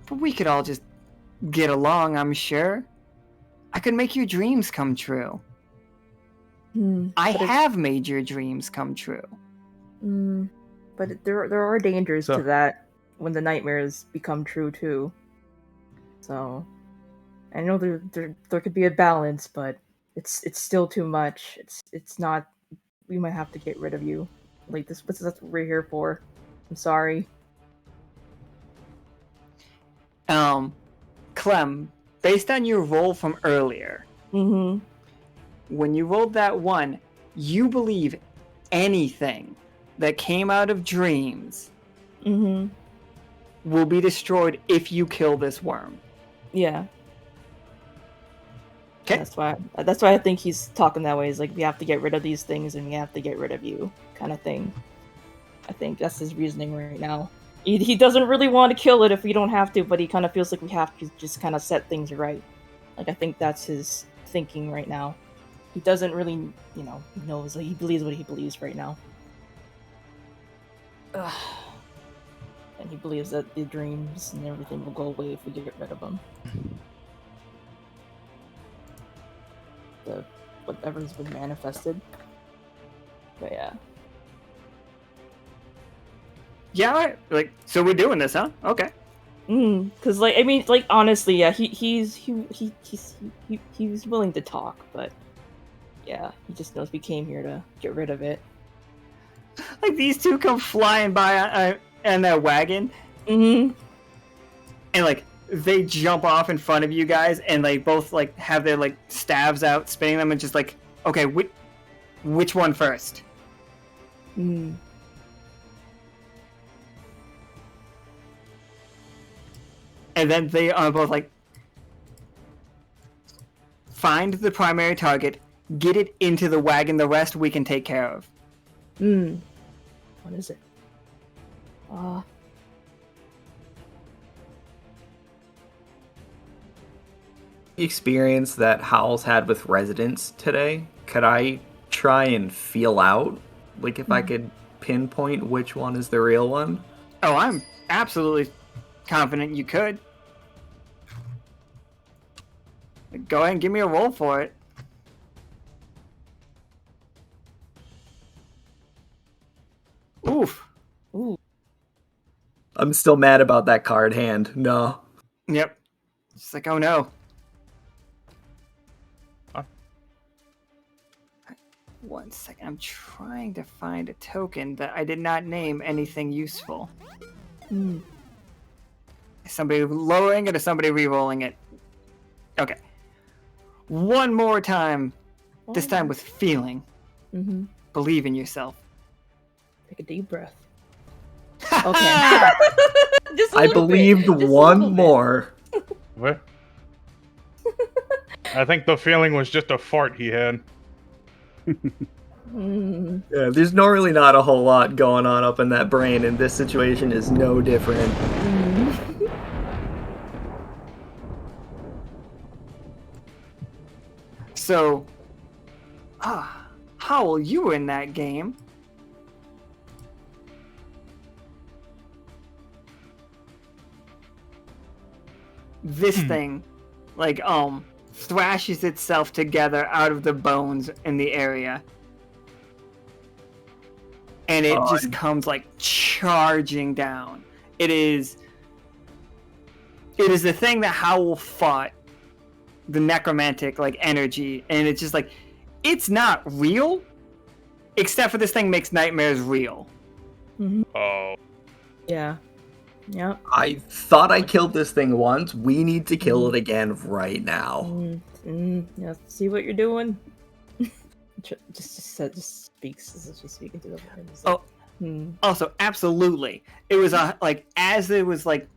But we could all just get along, I'm sure. I could make your dreams come true. I have made your dreams come true. But there are dangers So- to that when the nightmares become true too. So I know there could be a balance, but it's still too much. It's not. We might have to get rid of you. Like this. That's what we're here for. I'm sorry. Clem, based on your roll from earlier, when you rolled that 1, you believe anything that came out of dreams will be destroyed if you kill this worm. Yeah. Okay. That's why I think he's talking that way. He's like, we have to get rid of these things and we have to get rid of you, kind of thing. I think that's his reasoning right now. He doesn't really want to kill it if we don't have to, but he kind of feels like we have to just kind of set things right. Like, I think that's his thinking right now. He doesn't really, you know, knows, like, he believes what he believes right now. Ugh. And he believes that the dreams and everything will go away if we get rid of them. Whatever's been manifested. But yeah. Yeah, like, so we're doing this, huh? Okay. Cause like, I mean, like, honestly, yeah, he's willing to talk, but yeah, he just knows we came here to get rid of it. Like, these two come flying by on their wagon. Mm-hmm. And, like, they jump off in front of you guys, and they both, like, have their, like, staves out, spinning them, and just like, okay, which one first? Mm. And then they are both like, find the primary target, get it into the wagon, the rest we can take care of. What is it? The experience that Howl's had with residents today, could I try and feel out, like, if I could pinpoint which one is the real one? Oh, I'm absolutely confident you could. Go ahead and give me a roll for it. Oof. Ooh. I'm still mad about that card hand. No. Yep. It's like, oh no. Huh? 1 second. I'm trying to find a token that I did not name anything useful. Is somebody lowering it or somebody re-rolling it? Okay. One more time. This time with feeling. Mm-hmm. Believe in yourself. Take a deep breath. Okay. Just a I little believed bit. Just a one little bit. more. What? I think the feeling was just a fart he had. Yeah, there's really not a whole lot going on up in that brain, and this situation is no different. So, Howl, you were in that game. This thing, like, thrashes itself together out of the bones in the area. And it just comes, like, charging down. It is the thing that Howl fought, the necromantic, like, energy, and it's just like, it's not real, except for this thing makes nightmares real. Oh. Yeah. Yep. I thought I killed this thing once. We need to kill it again right now. Yeah. See what you're doing. just speaks. Just speaking to the. Oh. Also, absolutely. It was like, as it was like,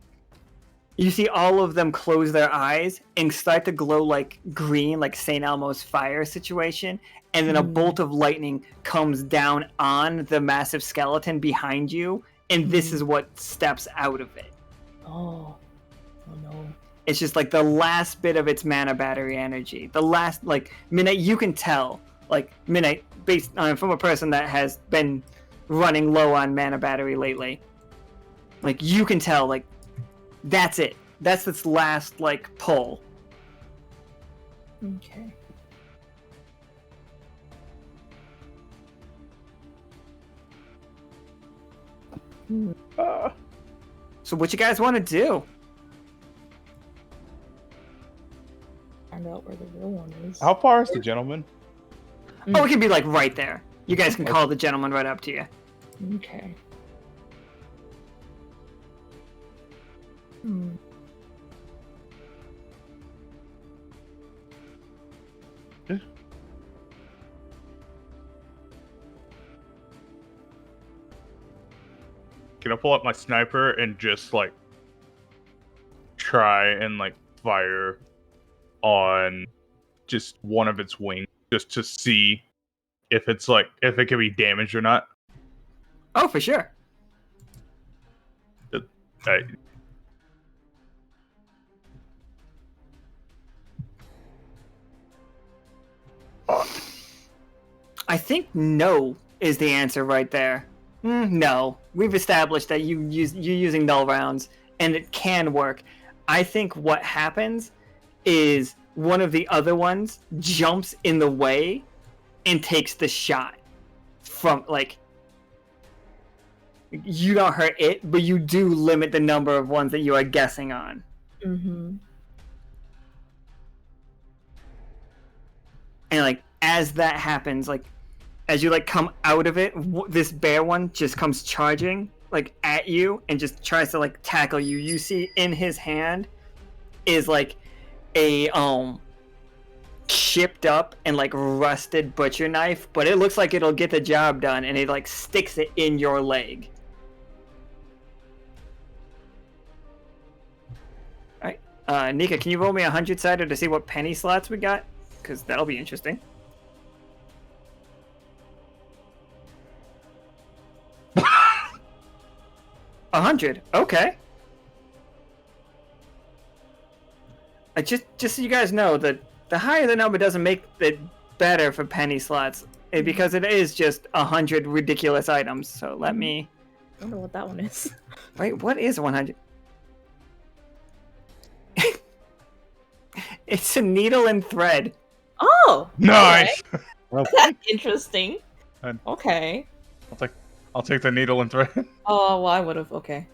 you see all of them close their eyes and start to glow like green, like St. Elmo's fire situation, and then a bolt of lightning comes down on the massive skeleton behind you, and this is what steps out of it. Oh no. It's just like the last bit of its mana battery energy. The last, like, Midnight, you can tell, like, Midnight, based on, from a person that has been running low on mana battery lately, like, you can tell, like, that's it. That's its last, like, pull. Okay. So what you guys want to do? Find out where the real one is. How far is the gentleman? Oh, it can be, like, right there. You guys can call the gentleman right up to you. Okay. Can I pull up my sniper and just, like, try and, like, fire on just one of its wings, just to see if it's, like, if it can be damaged or not? Oh, for sure. Right. I think no is the answer right there. No, we've established that you're using null rounds, and it can work. I think what happens is one of the other ones jumps in the way and takes the shot from, like, you don't hurt it, but you do limit the number of ones that you are guessing on. Mm-hmm. And, like, as that happens, like, as you, like, come out of it, this bear one just comes charging, like, at you and just tries to, like, tackle you. You see in his hand is, like, a, chipped up and, like, rusted butcher knife, but it looks like it'll get the job done, and it, like, sticks it in your leg. Alright, Nika, can you roll me a 100-sider to see what penny slots we got? Because that'll be interesting. 100. Okay. Just so you guys know, that the higher the number doesn't make it better for penny slots, because it is just 100 ridiculous items. So let me. I don't know what that one is. Wait, what is 100? It's a needle and thread. Oh! Nice. Okay. Well, That's interesting. And- Okay. I'll take the needle and thread. Oh, well, I would have. Okay.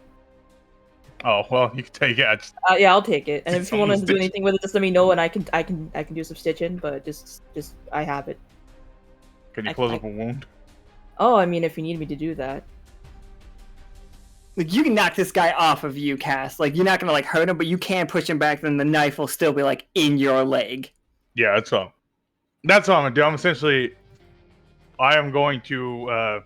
Oh well, you can take it. Yeah, I'll take it. And if you want to Someone's do stitch- anything with it, just let me know, and I can do some stitching. But just I have it. Can you I- close I- up a wound? Oh, I mean, if you need me to do that. Like, you can knock this guy off of you, Cass. Like, you're not gonna, like, hurt him, but you can push him back, then the knife will still be, like, in your leg. Yeah, that's all. That's all I'm gonna do. I am going to.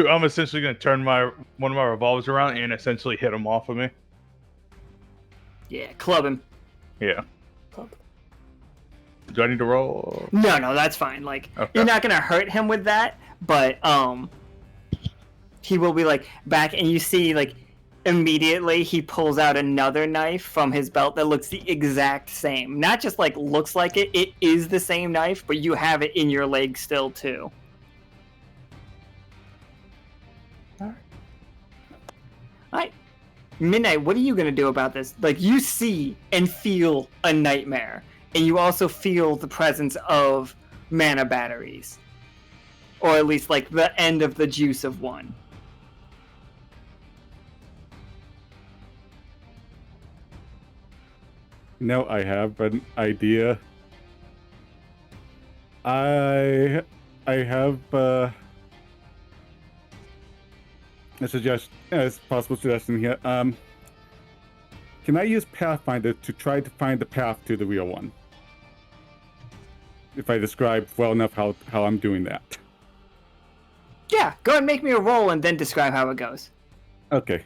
I'm essentially gonna turn one of my revolvers around and essentially hit him off of me. Yeah, club him. Yeah. Club. Do I need to roll? No, that's fine. Like, Okay. you're not gonna hurt him with that, but he will be, like, back, and you see, like, immediately he pulls out another knife from his belt that looks the exact same. Not just, like, looks like it is the same knife, but you have it in your leg still too. Alright. Midnight, what are you gonna do about this? Like, you see and feel a nightmare, and you also feel the presence of mana batteries. Or at least, like, the end of the juice of one. no, I have an idea. I have a possible suggestion here. Can I use Pathfinder to try to find the path to the real one? If I describe well enough how I'm doing that. Yeah, go ahead and make me a roll and then describe how it goes. Okay.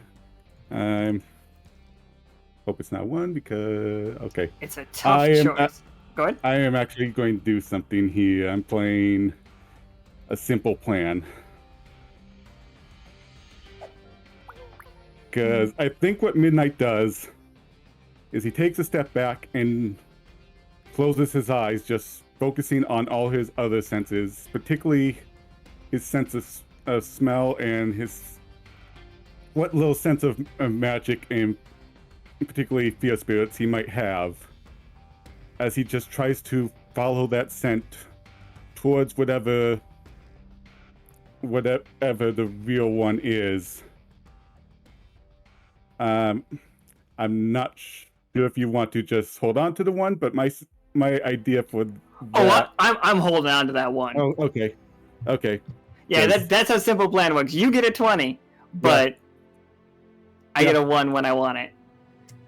Hope it's not one because okay. It's a tough I am- choice. Go ahead. I am actually going to do something here. I'm playing a simple plan. Because I think what Midnight does is he takes a step back and closes his eyes, just focusing on all his other senses, particularly his sense of smell and his what little sense of magic and particularly fear spirits he might have, as he just tries to follow that scent towards whatever the real one is. I'm not sure if you want to just hold on to the one, but my idea for that... I'm holding on to that one. Oh, okay. Yeah, yes. that's how simple plan works. You get a 20, but I get a 1 when I want it.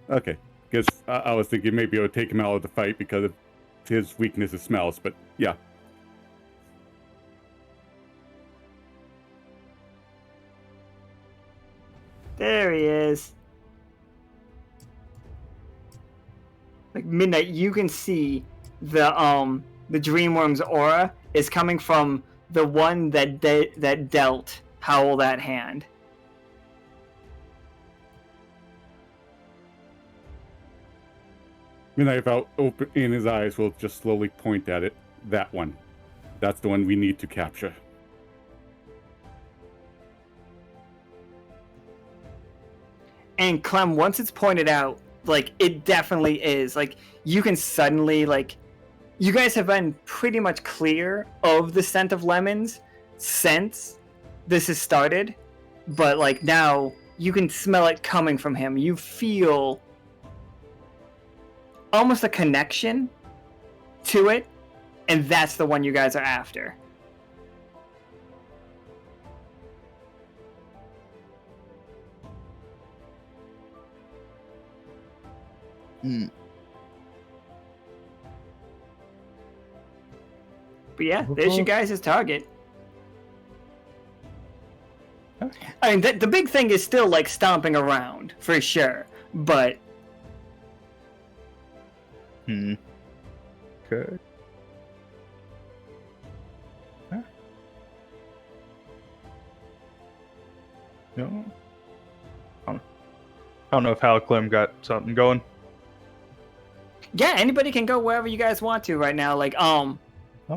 Okay, because I was thinking maybe it would take him out of the fight because of his weakness is smells, but yeah. There he is. Like, Midnight, you can see the Dreamworm's aura is coming from the one that dealt Howl that hand. Midnight, without opening his eyes, will just slowly point at it. That one. That's the one we need to capture. And Clem, once it's pointed out, like, it definitely is. Like, you can suddenly, like, you guys have been pretty much clear of the scent of lemons since this has started. But, like, now you can smell it coming from him. You feel almost a connection to it. And that's the one you guys are after. But yeah, there's your guys' target. I mean, the big thing is still, like, stomping around, for sure. But... Okay. Huh? No. I don't know if Hal Clem got something going. Yeah, anybody can go wherever you guys want to right now. Like, Oh,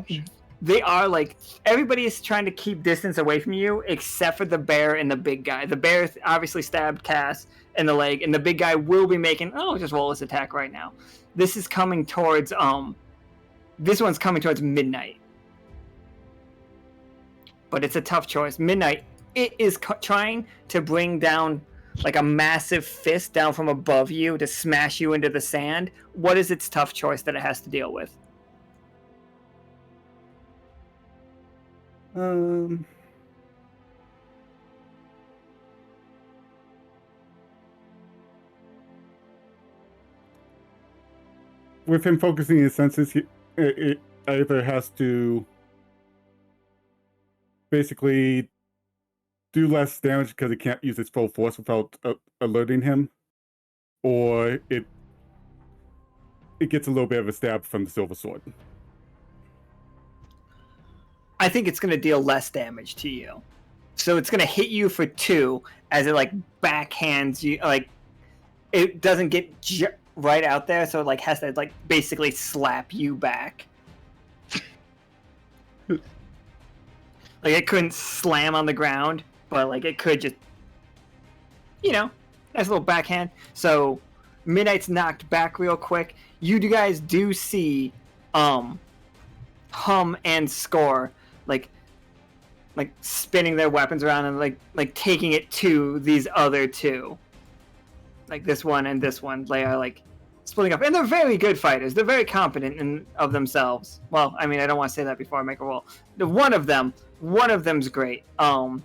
shit. they are, like, everybody is trying to keep distance away from you, except for the bear and the big guy. The bear obviously stabbed Cass in the leg, and the big guy will be making, just roll his attack right now. This is coming towards, this one's coming towards Midnight. But it's a tough choice. Midnight, it is trying to bring down, like, a massive fist down from above you to smash you into the sand. What is its tough choice that it has to deal with? With him focusing his senses, it either has to basically do less damage because it can't use its full force without alerting him, or it gets a little bit of a stab from the silver sword. I think it's going to deal less damage to you. So it's going to hit you for 2 as it, like, backhands you. Like, it doesn't get right out there, so it, like, has to, like, basically slap you back. Like, it couldn't slam on the ground, but, like, it could just, nice little backhand. So Midnight's knocked back real quick. You guys do see Hum and Score like spinning their weapons around and like taking it to these other two. Like this one and this one, they are like splitting up, and they're very good fighters. They're very competent of themselves. Well, I mean, I don't want to say that before I make a roll. One of them's great. I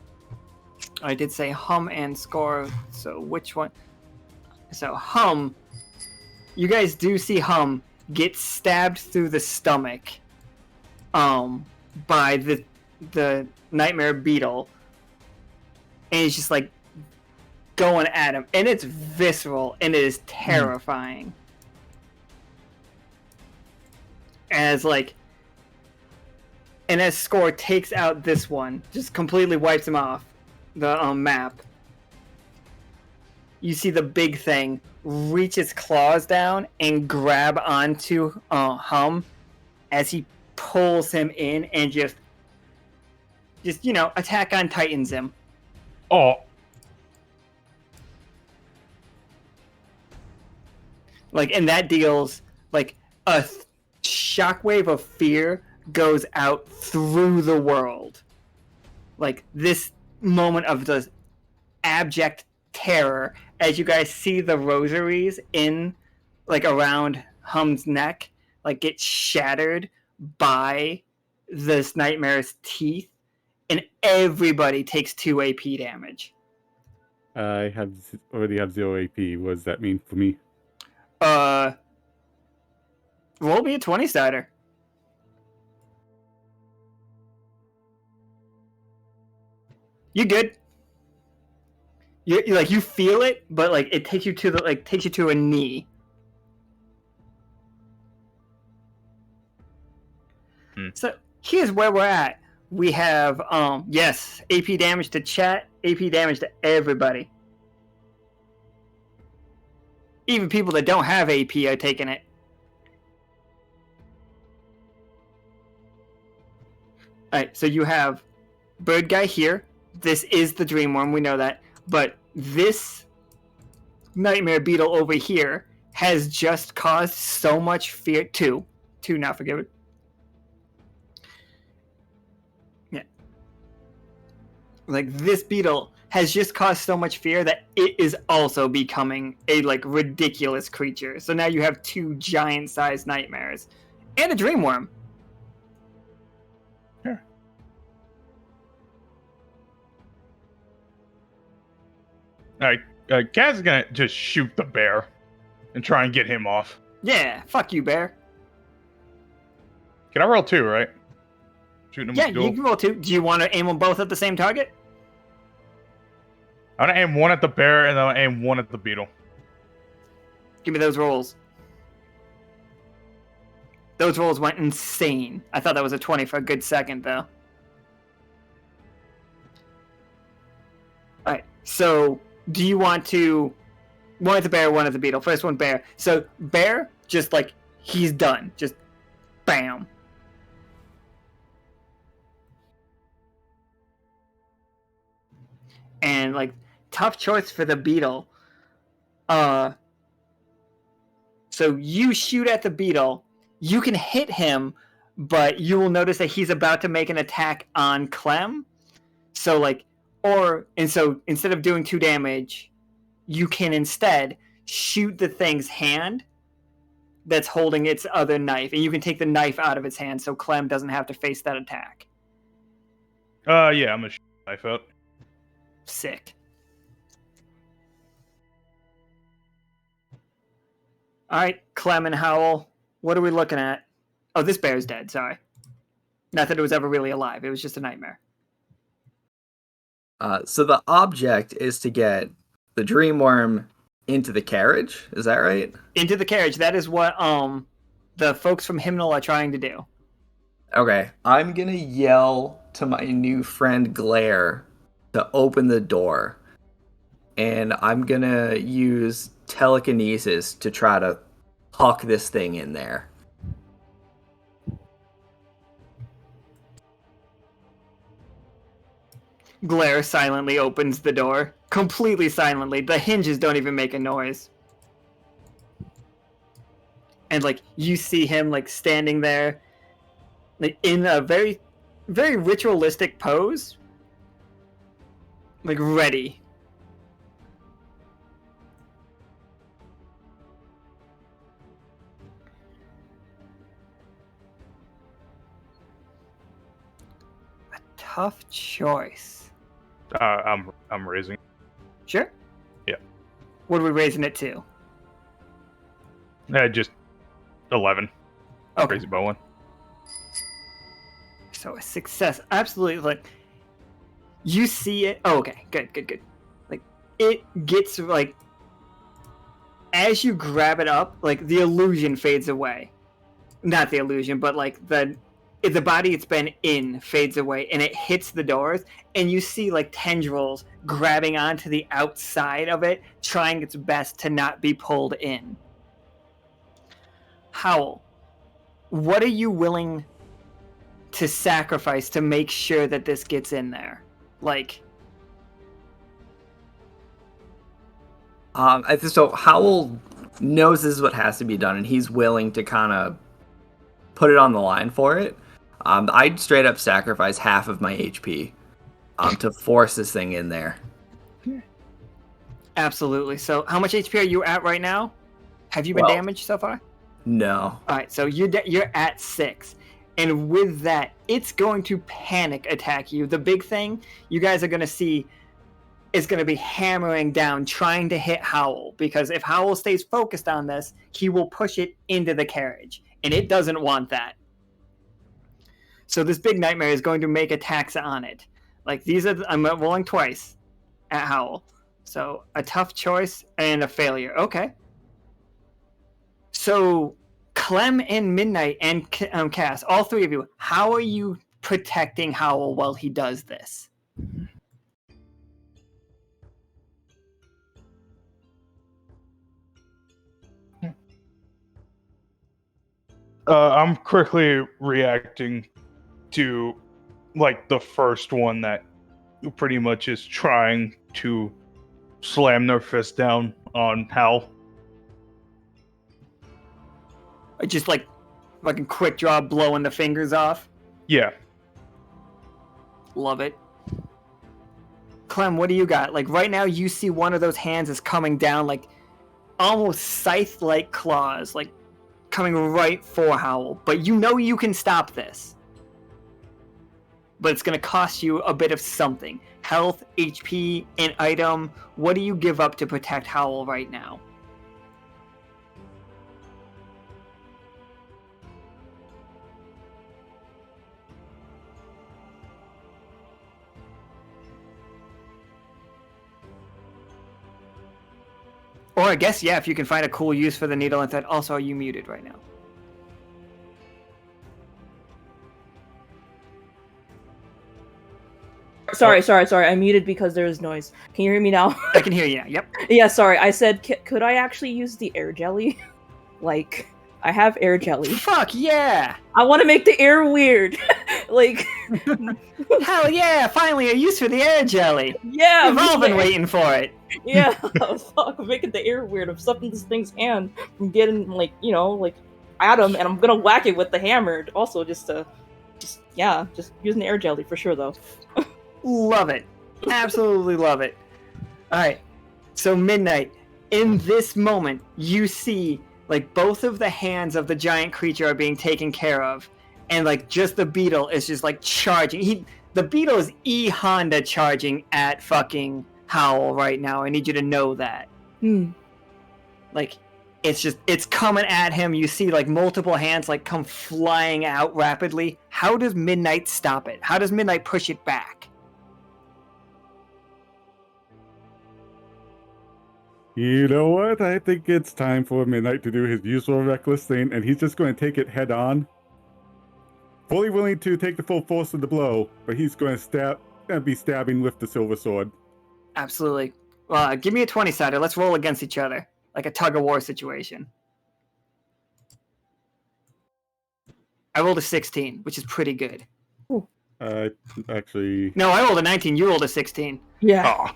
did say Hum and Score. So which one? So Hum, you guys do see Hum get stabbed through the stomach, by the nightmare beetle, and he's just like going at him, and it's visceral and it is terrifying. As Score takes out this one, just completely wipes him off the map. You see the big thing reach its claws down and grab onto Hum as he pulls him in and just Attack on Titans him. Oh. And that deals a shockwave of fear goes out through the world. This moment of the abject terror as you guys see the rosaries in around Hum's neck get shattered by this nightmare's teeth, and everybody takes 2 AP damage. I already have 0 AP. What does that mean for me? Roll me a 20-sider. You good? You feel it, but it takes you to a knee. So here's where we're at. We have yes, AP damage to chat, AP damage to everybody. Even people that don't have AP are taking it. Alright, so you have Bird Guy here. This is the Dream Worm, we know that. But this Nightmare Beetle over here has just caused so much fear. Two, not forgiven. Yeah. Like, this beetle has just caused so much fear that it is also becoming a, like, ridiculous creature. So now you have two giant-sized nightmares. And a Dream Worm. Here. Alright, Kaz is gonna just shoot the bear and try and get him off. Yeah, fuck you, bear. Can I roll 2, right? Shooting him Yeah, with you dual. can roll 2. Do you want to aim them both at the same target? I'm gonna aim one at the bear and then I'll aim one at the beetle. Give me those rolls. Those rolls went insane. I thought that was a 20 for a good second, though. Alright, so do you want to... One at the bear, one at the beetle. First one, bear. So, bear, just like, he's done. Just, bam. And, like, tough choice for the beetle. So you shoot at the beetle. You can hit him, but you will notice that he's about to make an attack on Clem. So, like, so instead of doing 2 damage, you can instead shoot the thing's hand that's holding its other knife, and you can take the knife out of its hand so Clem doesn't have to face that attack. Yeah, I'm gonna shoot the knife out. Sick. Alright, Clem and Howl, what are we looking at? Oh, this bear's dead, sorry. Not that it was ever really alive, it was just a nightmare. So the object is to get the Dream Worm into the carriage, is that right? Into the carriage, that is what the folks from Hymnal are trying to do. Okay, I'm gonna yell to my new friend Glare to open the door. And I'm gonna use telekinesis to try to huck this thing in there. Glare silently opens the door. Completely silently. The hinges don't even make a noise. And, like, you see him, like, standing there, like, in a very, very ritualistic pose. Like, ready. A tough choice. I'm raising. Sure? Yeah. What are we raising it to? Just 11. Okay. Raise it by 1. So a success. Absolutely. Like, you see it. Oh, okay. Good. Like, it gets, like, as you grab it up, like, the illusion fades away. Not the illusion, but, like, the body it's been in fades away, and it hits the doors, and you see, like, tendrils grabbing onto the outside of it, trying its best to not be pulled in. Howl, what are you willing to sacrifice to make sure that this gets in there? Like... So Howl knows this is what has to be done, and he's willing to kind of put it on the line for it. I'd straight up sacrifice half of my HP to force this thing in there. Absolutely. So how much HP are you at right now? Have you been damaged so far? No. Alright, so you're at 6. And with that, it's going to panic attack you. The big thing you guys are going to see is going to be hammering down, trying to hit Howl. Because if Howl stays focused on this, he will push it into the carriage. And it doesn't want that. So this big nightmare is going to make attacks on it. Like, these are... I'm rolling twice at Howl. So, a tough choice and a failure. Okay. So, Clem and Midnight and Cass, all 3 of you, how are you protecting Howl while he does this? I'm quickly reacting to like the first one that pretty much is trying to slam their fist down on Howl. Just like fucking quick draw, blowing the fingers off. Yeah. Love it. Clem, what do you got? Like right now, you see one of those hands is coming down, like almost scythe-like claws, like coming right for Howl. But you know you can stop this. But it's going to cost you a bit of something. Health, HP, an item. What do you give up to protect Howl right now? Or I guess, yeah, if you can find a cool use for the needle and thread. Also, are you muted right now? Sorry. I muted because there was noise. Can you hear me now? I can hear you now. Yep. Yeah, sorry. I said, could I actually use the air jelly? Like, I have air jelly. Fuck yeah! I want to make the air weird. Like, Hell yeah! Finally a use for the air jelly. yeah, We've all been waiting for it. Yeah, fuck, making the air weird. I'm stopping this thing's hand from getting, like, you know, like, at him, and I'm gonna whack it with the hammer. Also, just using the air jelly for sure, though. Love it. Absolutely love it. Alright. So, Midnight, in this moment, you see, like, both of the hands of the giant creature are being taken care of. And, like, just the beetle is just, like, charging. The beetle is E-Honda charging at fucking Howl right now. I need you to know that. Like, it's coming at him. You see, like, multiple hands, like, come flying out rapidly. How does Midnight stop it? How does Midnight push it back? You know what? I think it's time for Midnight to do his usual reckless thing, and he's just going to take it head on. Fully willing to take the full force of the blow, but he's going to be stabbing with the silver sword. Absolutely. Give me a 20-sider. Let's roll against each other. Like a tug-of-war situation. I rolled a 16, which is pretty good. Actually... No, I rolled a 19. You rolled a 16. Yeah.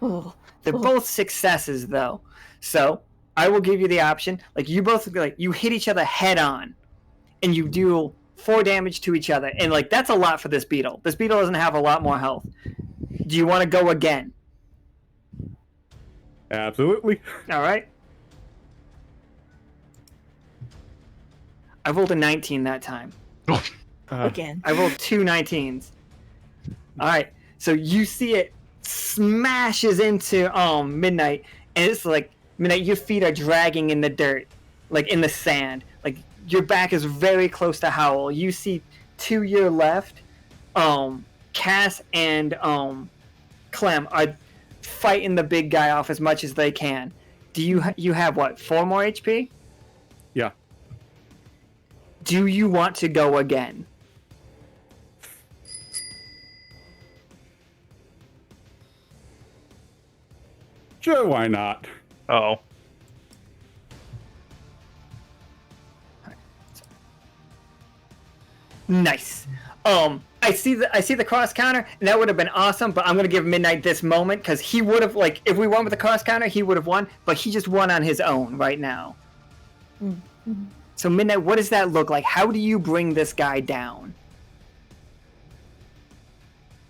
Oh. They're both successes, though. So, I will give you the option. Like, you both, like, you hit each other head on, and you do 4 damage to each other. And, like, that's a lot for this beetle. This beetle doesn't have a lot more health. Do you want to go again? Absolutely. All right. I rolled a 19 that time. Again. I rolled 2 19s. All right. So you see it smashes into Midnight, and it's like, Midnight, your feet are dragging in the dirt, like in the sand. Like your back is very close to Howl. You see to your left, Cass and Clem are fighting the big guy off as much as they can. Do you have what, 4 more HP? Yeah. Do you want to go again? Sure, why not? Oh. Nice. I see the cross counter, and that would have been awesome, but I'm gonna give Midnight this moment because he would have, like, if we won with the cross counter, he would have won, but he just won on his own right now. Mm-hmm. So Midnight, what does that look like? How do you bring this guy down?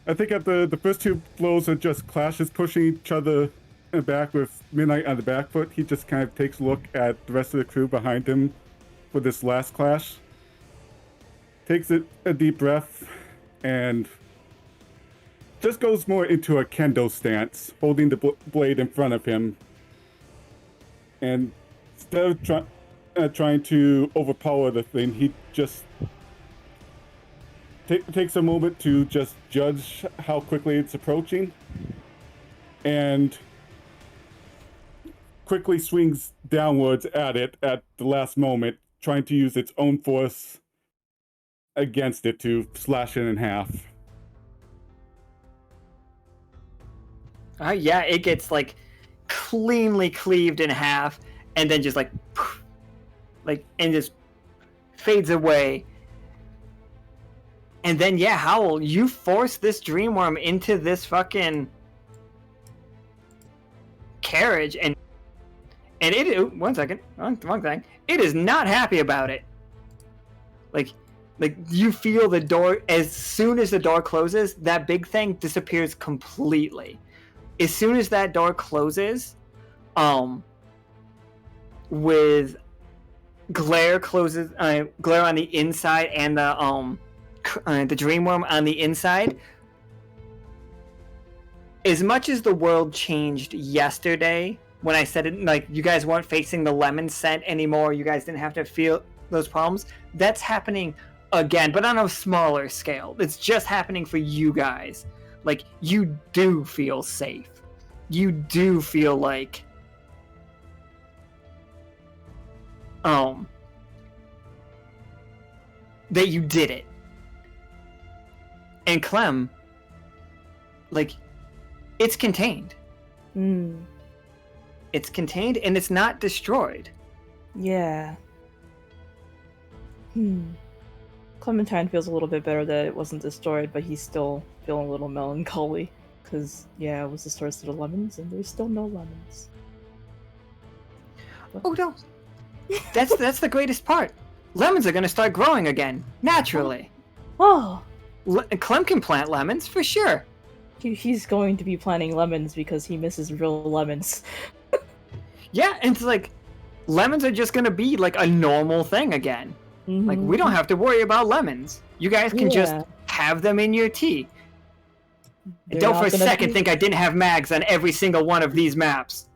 I think at the first 2 blows are just clashes, pushing each other back with Midnight on the back foot. He just kind of takes a look at the rest of the crew behind him for this last clash. Takes a deep breath and just goes more into a kendo stance, holding the blade in front of him. And instead of trying to overpower the thing, he just takes a moment to just judge how quickly it's approaching, and quickly swings downwards at it at the last moment, trying to use its own force against it to slash it in half. Yeah, it gets, like, cleanly cleaved in half, and then just, like, and just fades away. And then, yeah, Howl, you force this dream worm into this fucking carriage, and it, one second, wrong thing. It is not happy about it. Like you feel the door, as soon as the door closes, that big thing disappears completely. As soon as that door closes, with glare on the inside and the dream worm on the inside. As much as the world changed yesterday, when I said it, like, you guys weren't facing the lemon scent anymore, you guys didn't have to feel those problems, that's happening again, but on a smaller scale. It's just happening for you guys. Like, you do feel safe. You do feel like that you did it. And Clem, like, it's contained. It's contained and it's not destroyed. Yeah. Clementine feels a little bit better that it wasn't destroyed, but he's still feeling a little melancholy. Because, yeah, it was the source of the lemons, and there's still no lemons. Oh, no. That's the greatest part. Lemons are going to start growing again, naturally. Oh! Clem can plant lemons, for sure. He's going to be planting lemons because he misses real lemons. Yeah, and it's like, lemons are just going to be like a normal thing again. Mm-hmm. Like, we don't have to worry about lemons. You guys can just have them in your tea. And don't for a second think I didn't have mags on every single one of these maps.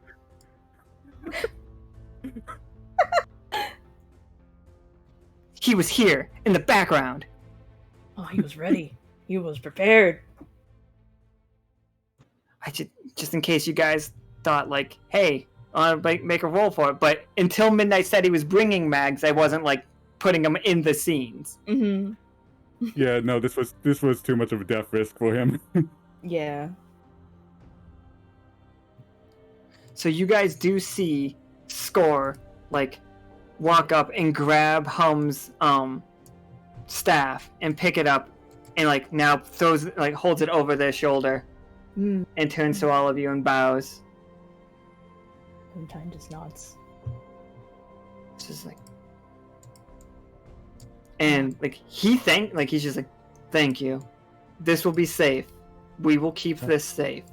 He was here, in the background. Oh, he was ready. He was prepared. I just in case you guys thought, like, hey, I want to make a roll for it. But until Midnight said he was bringing mags, I wasn't, like, putting them in the scenes. Mm-hmm. Yeah, no, this was too much of a death risk for him. Yeah. So you guys do see Score, like, walk up and grab Hum's staff and pick it up and, like, now holds it over their shoulder and turns to all of you and bows. Clementine just nods. It's just like, and like he's just like, thank you. This will be safe. We will keep this safe,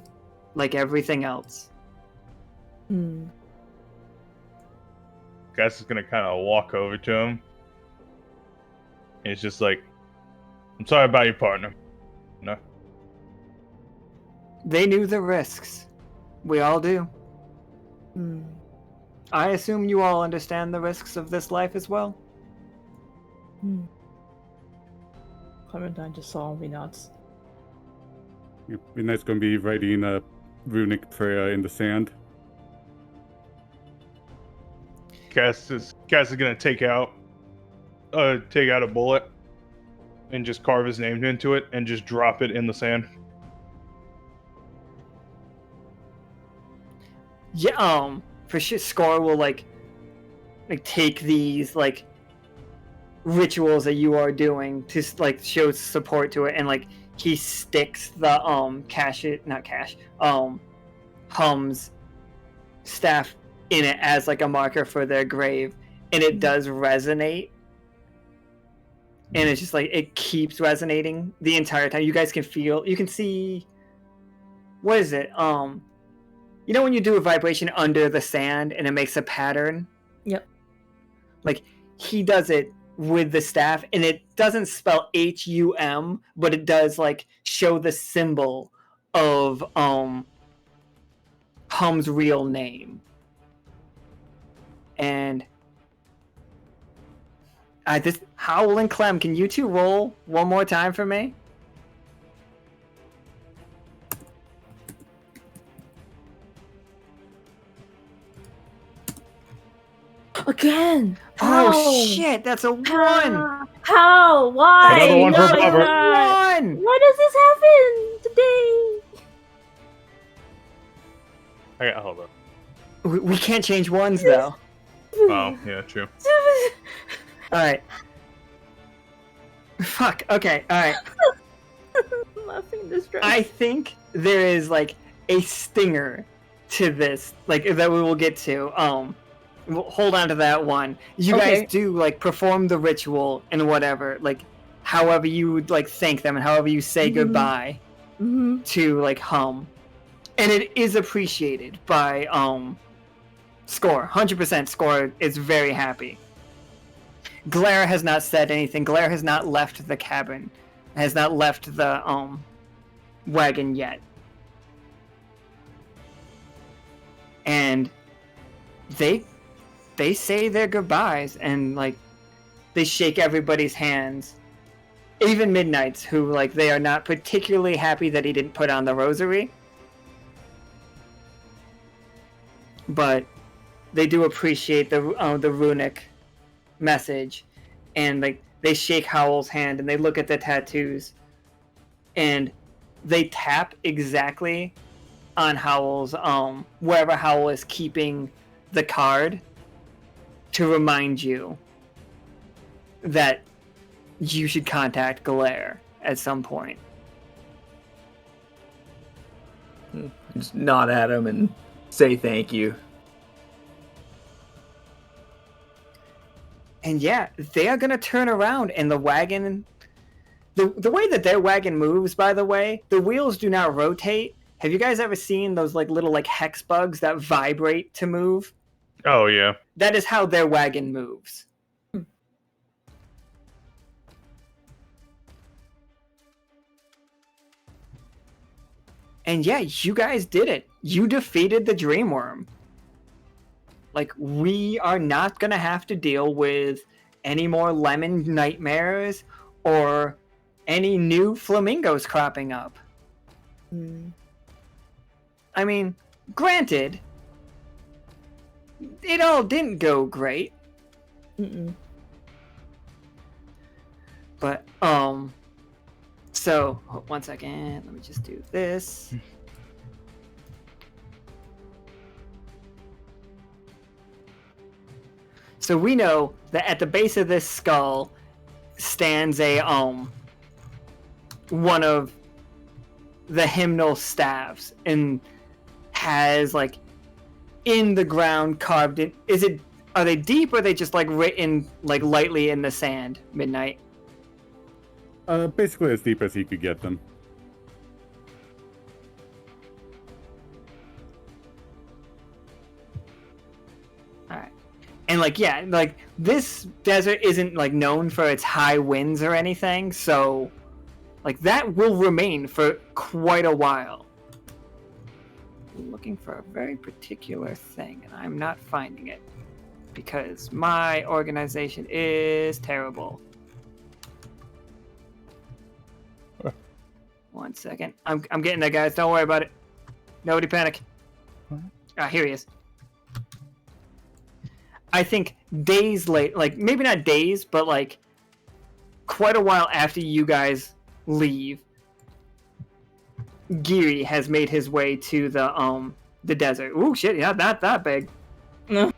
like everything else. Gus is gonna kind of walk over to him. And it's just like, I'm sorry about your partner. No. They knew the risks. We all do. I assume you all understand the risks of this life as well. Clementine just solemnly nods. Midnight's gonna be writing a runic prayer in the sand. Cass is gonna take out a bullet and just carve his name into it and just drop it in the sand. Yeah, for sure, Score will like take these like rituals that you are doing to like show support to it, and like he sticks the Hum's staff in it as like a marker for their grave, and it does resonate, and it's just like it keeps resonating the entire time. You guys can see, what is it? You know when you do a vibration under the sand and it makes a pattern? Yep. Like, he does it with the staff, and it doesn't spell HUM, but it does, like, show the symbol of Hum's real name. And Howl and Clem, can you two roll one more time for me? Again! Oh How? shit, that's a 1! How? Why? Another one for No, Bubba. God. 1! Why does this happen today? Okay, hold on. We can't change ones, though. Oh, yeah, true. Alright. Fuck. Okay. All right. I'm laughing distress. I think there is like a stinger to this, like that we will get to. We'll hold on to that one. You Okay. guys do like perform the ritual and whatever, like however you would like thank them and however you say goodbye to like Hum, and it is appreciated by Score. 100% Score is very happy. Glare has not said anything. Glare has not left the cabin. Has not left the wagon yet. And they say their goodbyes and like they shake everybody's hands. Even Midnight's, who like they are not particularly happy that he didn't put on the rosary. But they do appreciate the runic message, and like they shake Howl's hand and they look at the tattoos, and they tap exactly on Howl's wherever Howl is keeping the card to remind you that you should contact Glare at some point. Just nod at him and say thank you. And yeah, they are gonna turn around, and the wagon, the way that their wagon moves, by the way, the wheels do not rotate. Have you guys ever seen those like little like hex bugs that vibrate to move? Oh yeah. That is how their wagon moves. And yeah, you guys did it. You defeated the Dream Worm. Like, we are not going to have to deal with any more lemon nightmares or any new flamingos cropping up. I mean, granted, it all didn't go great. But, so, one second, let me just do this. So we know that at the base of this skull stands a one of the hymnal staves, and has like in the ground carved in. Are they deep, or are they just like written like lightly in the sand? Midnight. Basically as deep as he could get them. Alright. And like, yeah, like this desert isn't like known for its high winds or anything, so like that will remain for quite a while. I'm looking for a very particular thing, and I'm not finding it because my organization is terrible. One second. I'm getting there, guys. Don't worry about it. Nobody panic. Ah, here he is. I think days late, like maybe not days, but like quite a while after you guys leave, Geary has made his way to the desert. Ooh, shit! Yeah, not that big. No.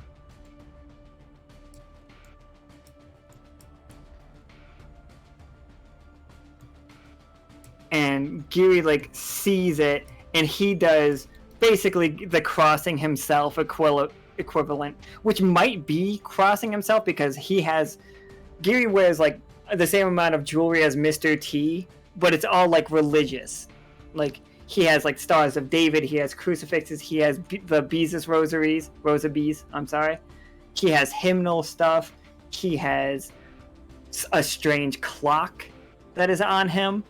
And Geary like sees it, and he does basically the crossing himself equivalent, which might be crossing himself because Geary wears like the same amount of jewelry as Mr. T, but it's all like religious. Like he has like Stars of David, he has crucifixes, he has the Beezus Rosa Bees. I'm sorry. He has hymnal stuff. He has a strange clock that is on him.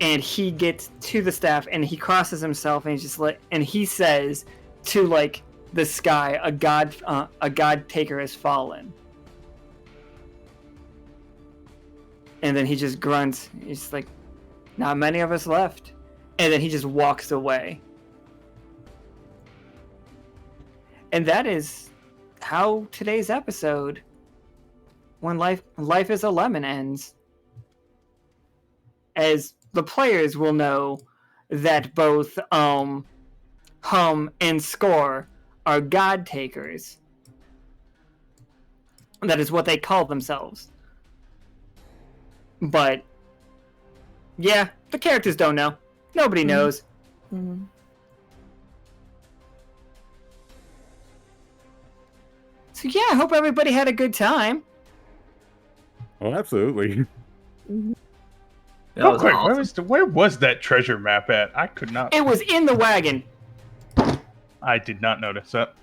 And he gets to the staff, and he crosses himself, and he's just like, and he says to like the sky, a god taker has fallen. And then he just grunts. He's like, not many of us left. And then he just walks away. And that is how today's episode, when life is a lemon, ends. As the players will know that both Hum and Score are god takers. That is what they call themselves. But yeah, the characters don't know. Nobody knows. Mhm. So yeah, I hope everybody had a good time. Oh, absolutely. That Real was quick, awesome. where was that treasure map at? I could not. It was in the wagon. I did not notice that.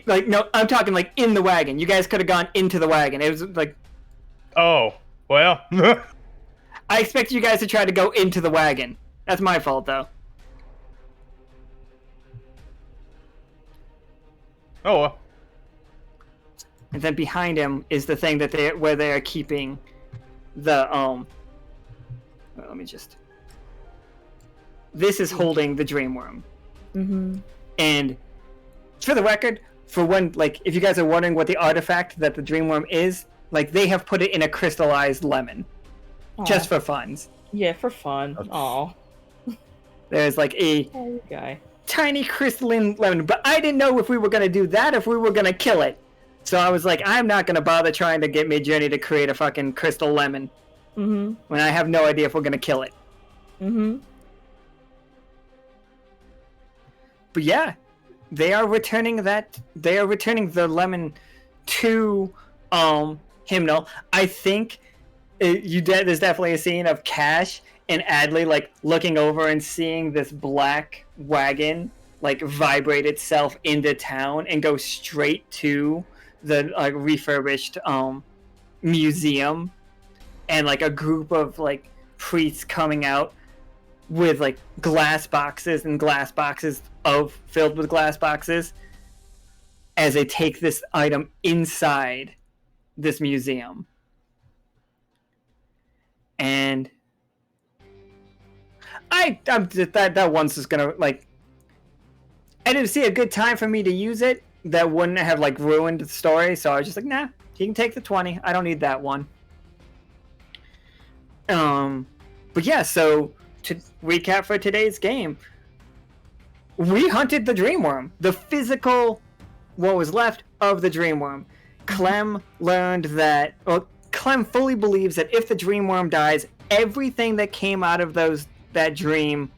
No, I'm talking like in the wagon. You guys could have gone into the wagon. It was like, Oh, well. I expect you guys to try to go into the wagon. That's my fault, though. Oh, well. And then behind him is the thing that where they are keeping the well, let me just. This is holding the dream worm. Mhm. And for the record, for when, like, if you guys are wondering what the artifact that the dream worm is, like, they have put it in a crystallized lemon, just for funs. Yeah, for fun. Aw. There's like a Oh, guy. tiny crystalline lemon, but I didn't know if we were gonna do that, if we were gonna kill it. So I was like, I'm not gonna bother trying to get Midjourney to create a fucking crystal lemon Mhm. when I have no idea if we're gonna kill it. Mhm. But yeah, they are returning the lemon to Hymnal. I think there's definitely a scene of Cash and Adley like looking over and seeing this black wagon like vibrate itself into town and go straight to the like refurbished museum, and like a group of like priests coming out with like glass boxes and glass boxes filled with glass boxes as they take this item inside this museum. And that one's just gonna like, I didn't see a good time for me to use it that wouldn't have like ruined the story, so I was just like, nah, he can take the 20. I don't need that one. But yeah, so to recap for today's game, we hunted the Dreamworm, the physical, what was left of the Dreamworm. Clem learned that, well, Clem fully believes that if the Dreamworm dies, everything that came out of that dream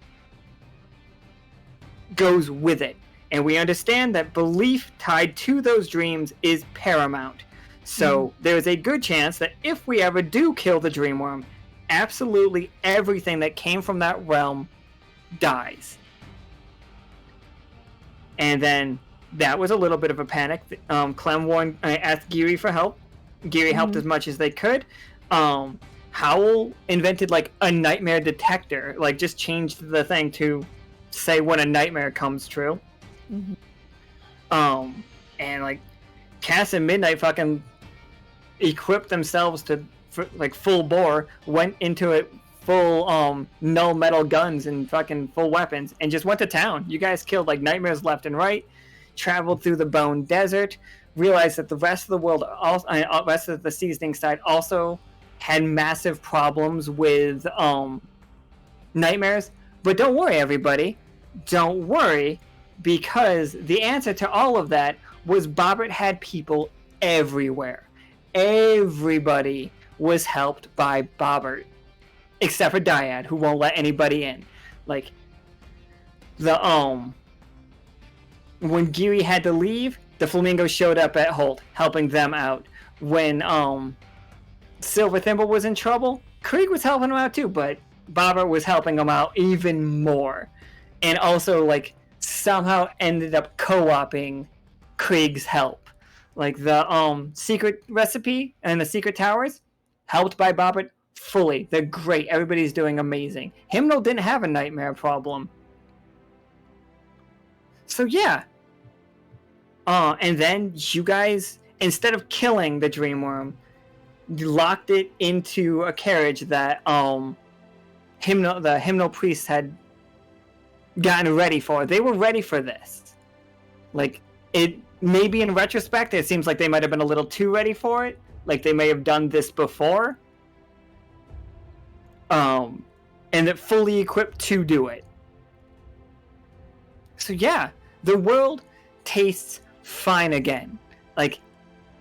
goes with it. And we understand that belief tied to those dreams is paramount. So there's a good chance that if we ever do kill the Dreamworm, absolutely everything that came from that realm dies. And then that was a little bit of a panic. Clem asked Kuari for help. Kuari helped as much as they could. Howl invented like a nightmare detector, like just changed the thing to say when a nightmare comes true. And like Cass and Midnight fucking equipped themselves to like full bore, went into it full null metal guns and fucking full weapons, and just went to town. You guys killed like nightmares left and right, traveled through the Bone Desert, realized that the rest of the world, also rest of the seasoning side, also had massive problems with nightmares. But don't worry, everybody, don't worry, because the answer to all of that was Bobbert had people everywhere. Everybody was helped by Bobbert, except for Dyad, who won't let anybody in. Like the when Kuari had to leave, the Flamingos showed up at Holt, helping them out. When Silver Thimble was in trouble, Krieg was helping him out too, but Bobbert was helping him out even more, and also like somehow ended up co-oping Krieg's help. Like the secret recipe and the secret towers, helped by Bobbert fully. They're great. Everybody's doing amazing. Hymnal didn't have a nightmare problem. So yeah. And then you guys, instead of killing the Dreamworm, locked it into a carriage that the Hymnal priests had gotten ready for. They were ready for this. Like, it maybe in retrospect, it seems like they might have been a little too ready for it. Like, they may have done this before. And that fully equipped to do it. So yeah, the world tastes fine again. Like,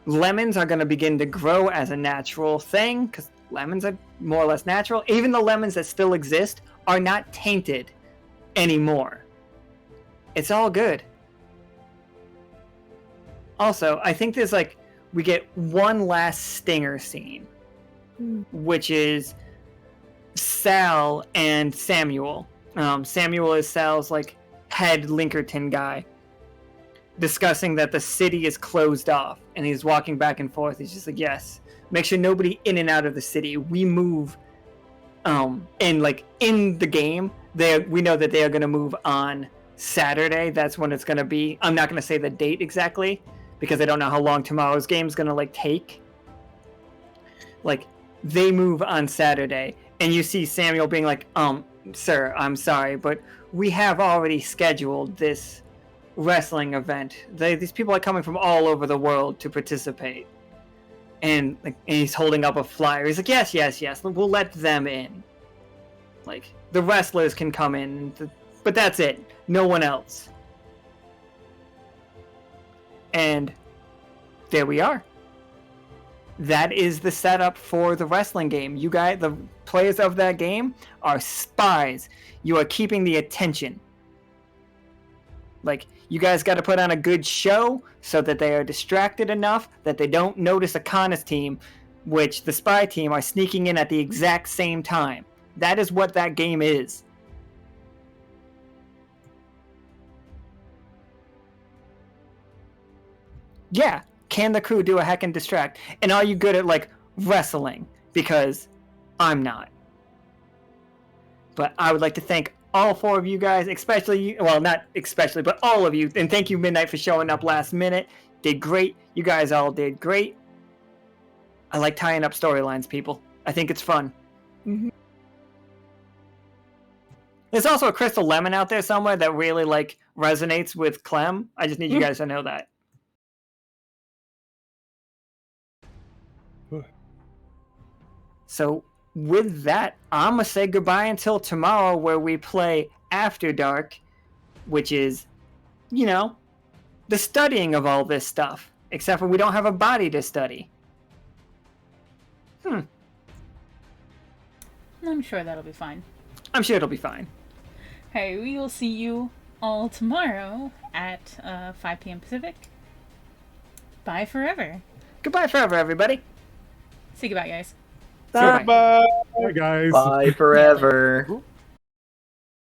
lemons are going to begin to grow as a natural thing, because lemons are more or less natural. Even the lemons that still exist are not tainted anymore. It's all good. Also, I think there's like, we get one last stinger scene, which is Sal and Samuel. Samuel is Sal's like head Linkerton guy, discussing that the city is closed off, and he's walking back and forth. He's just like, yes, make sure nobody in and out of the city. We move, and like in the game, we know that they are going to move on Saturday. That's when it's going to be. I'm not going to say the date exactly because I don't know how long tomorrow's game is going to like take. Like, they move on Saturday, and you see Samuel being like, sir, I'm sorry, but we have already scheduled this wrestling event. These people are coming from all over the world to participate. And, like, and he's holding up a flyer. He's like, yes, we'll let them in. Like, the wrestlers can come in, but that's it. No one else. And there we are. That is the setup for the wrestling game. You guys, the players of that game, are spies. You are keeping the attention. Like, you guys got to put on a good show so that they are distracted enough that they don't notice a Connors team, which the spy team are sneaking in at the exact same time. That is what that game is. Yeah, can the crew do a hack and distract? And are you good at, like, wrestling? Because I'm not. But I would like to thank all four of you guys, especially, well, not especially, but all of you. And thank you, Midnight, for showing up last minute. Did great. You guys all did great. I like tying up storylines, people. I think it's fun. Mm-hmm. There's also a Crystal Lemon out there somewhere that really, like, resonates with Clem. I just need you guys to know that. So, with that, I'm going to say goodbye until tomorrow, where we play After Dark, which is, you know, the studying of all this stuff. Except for we don't have a body to study. I'm sure that'll be fine. I'm sure it'll be fine. Hey, we will see you all tomorrow at 5 p.m. Pacific. Bye forever. Goodbye forever, everybody. Say goodbye, guys. Bye. Bye. Bye, guys. Bye forever.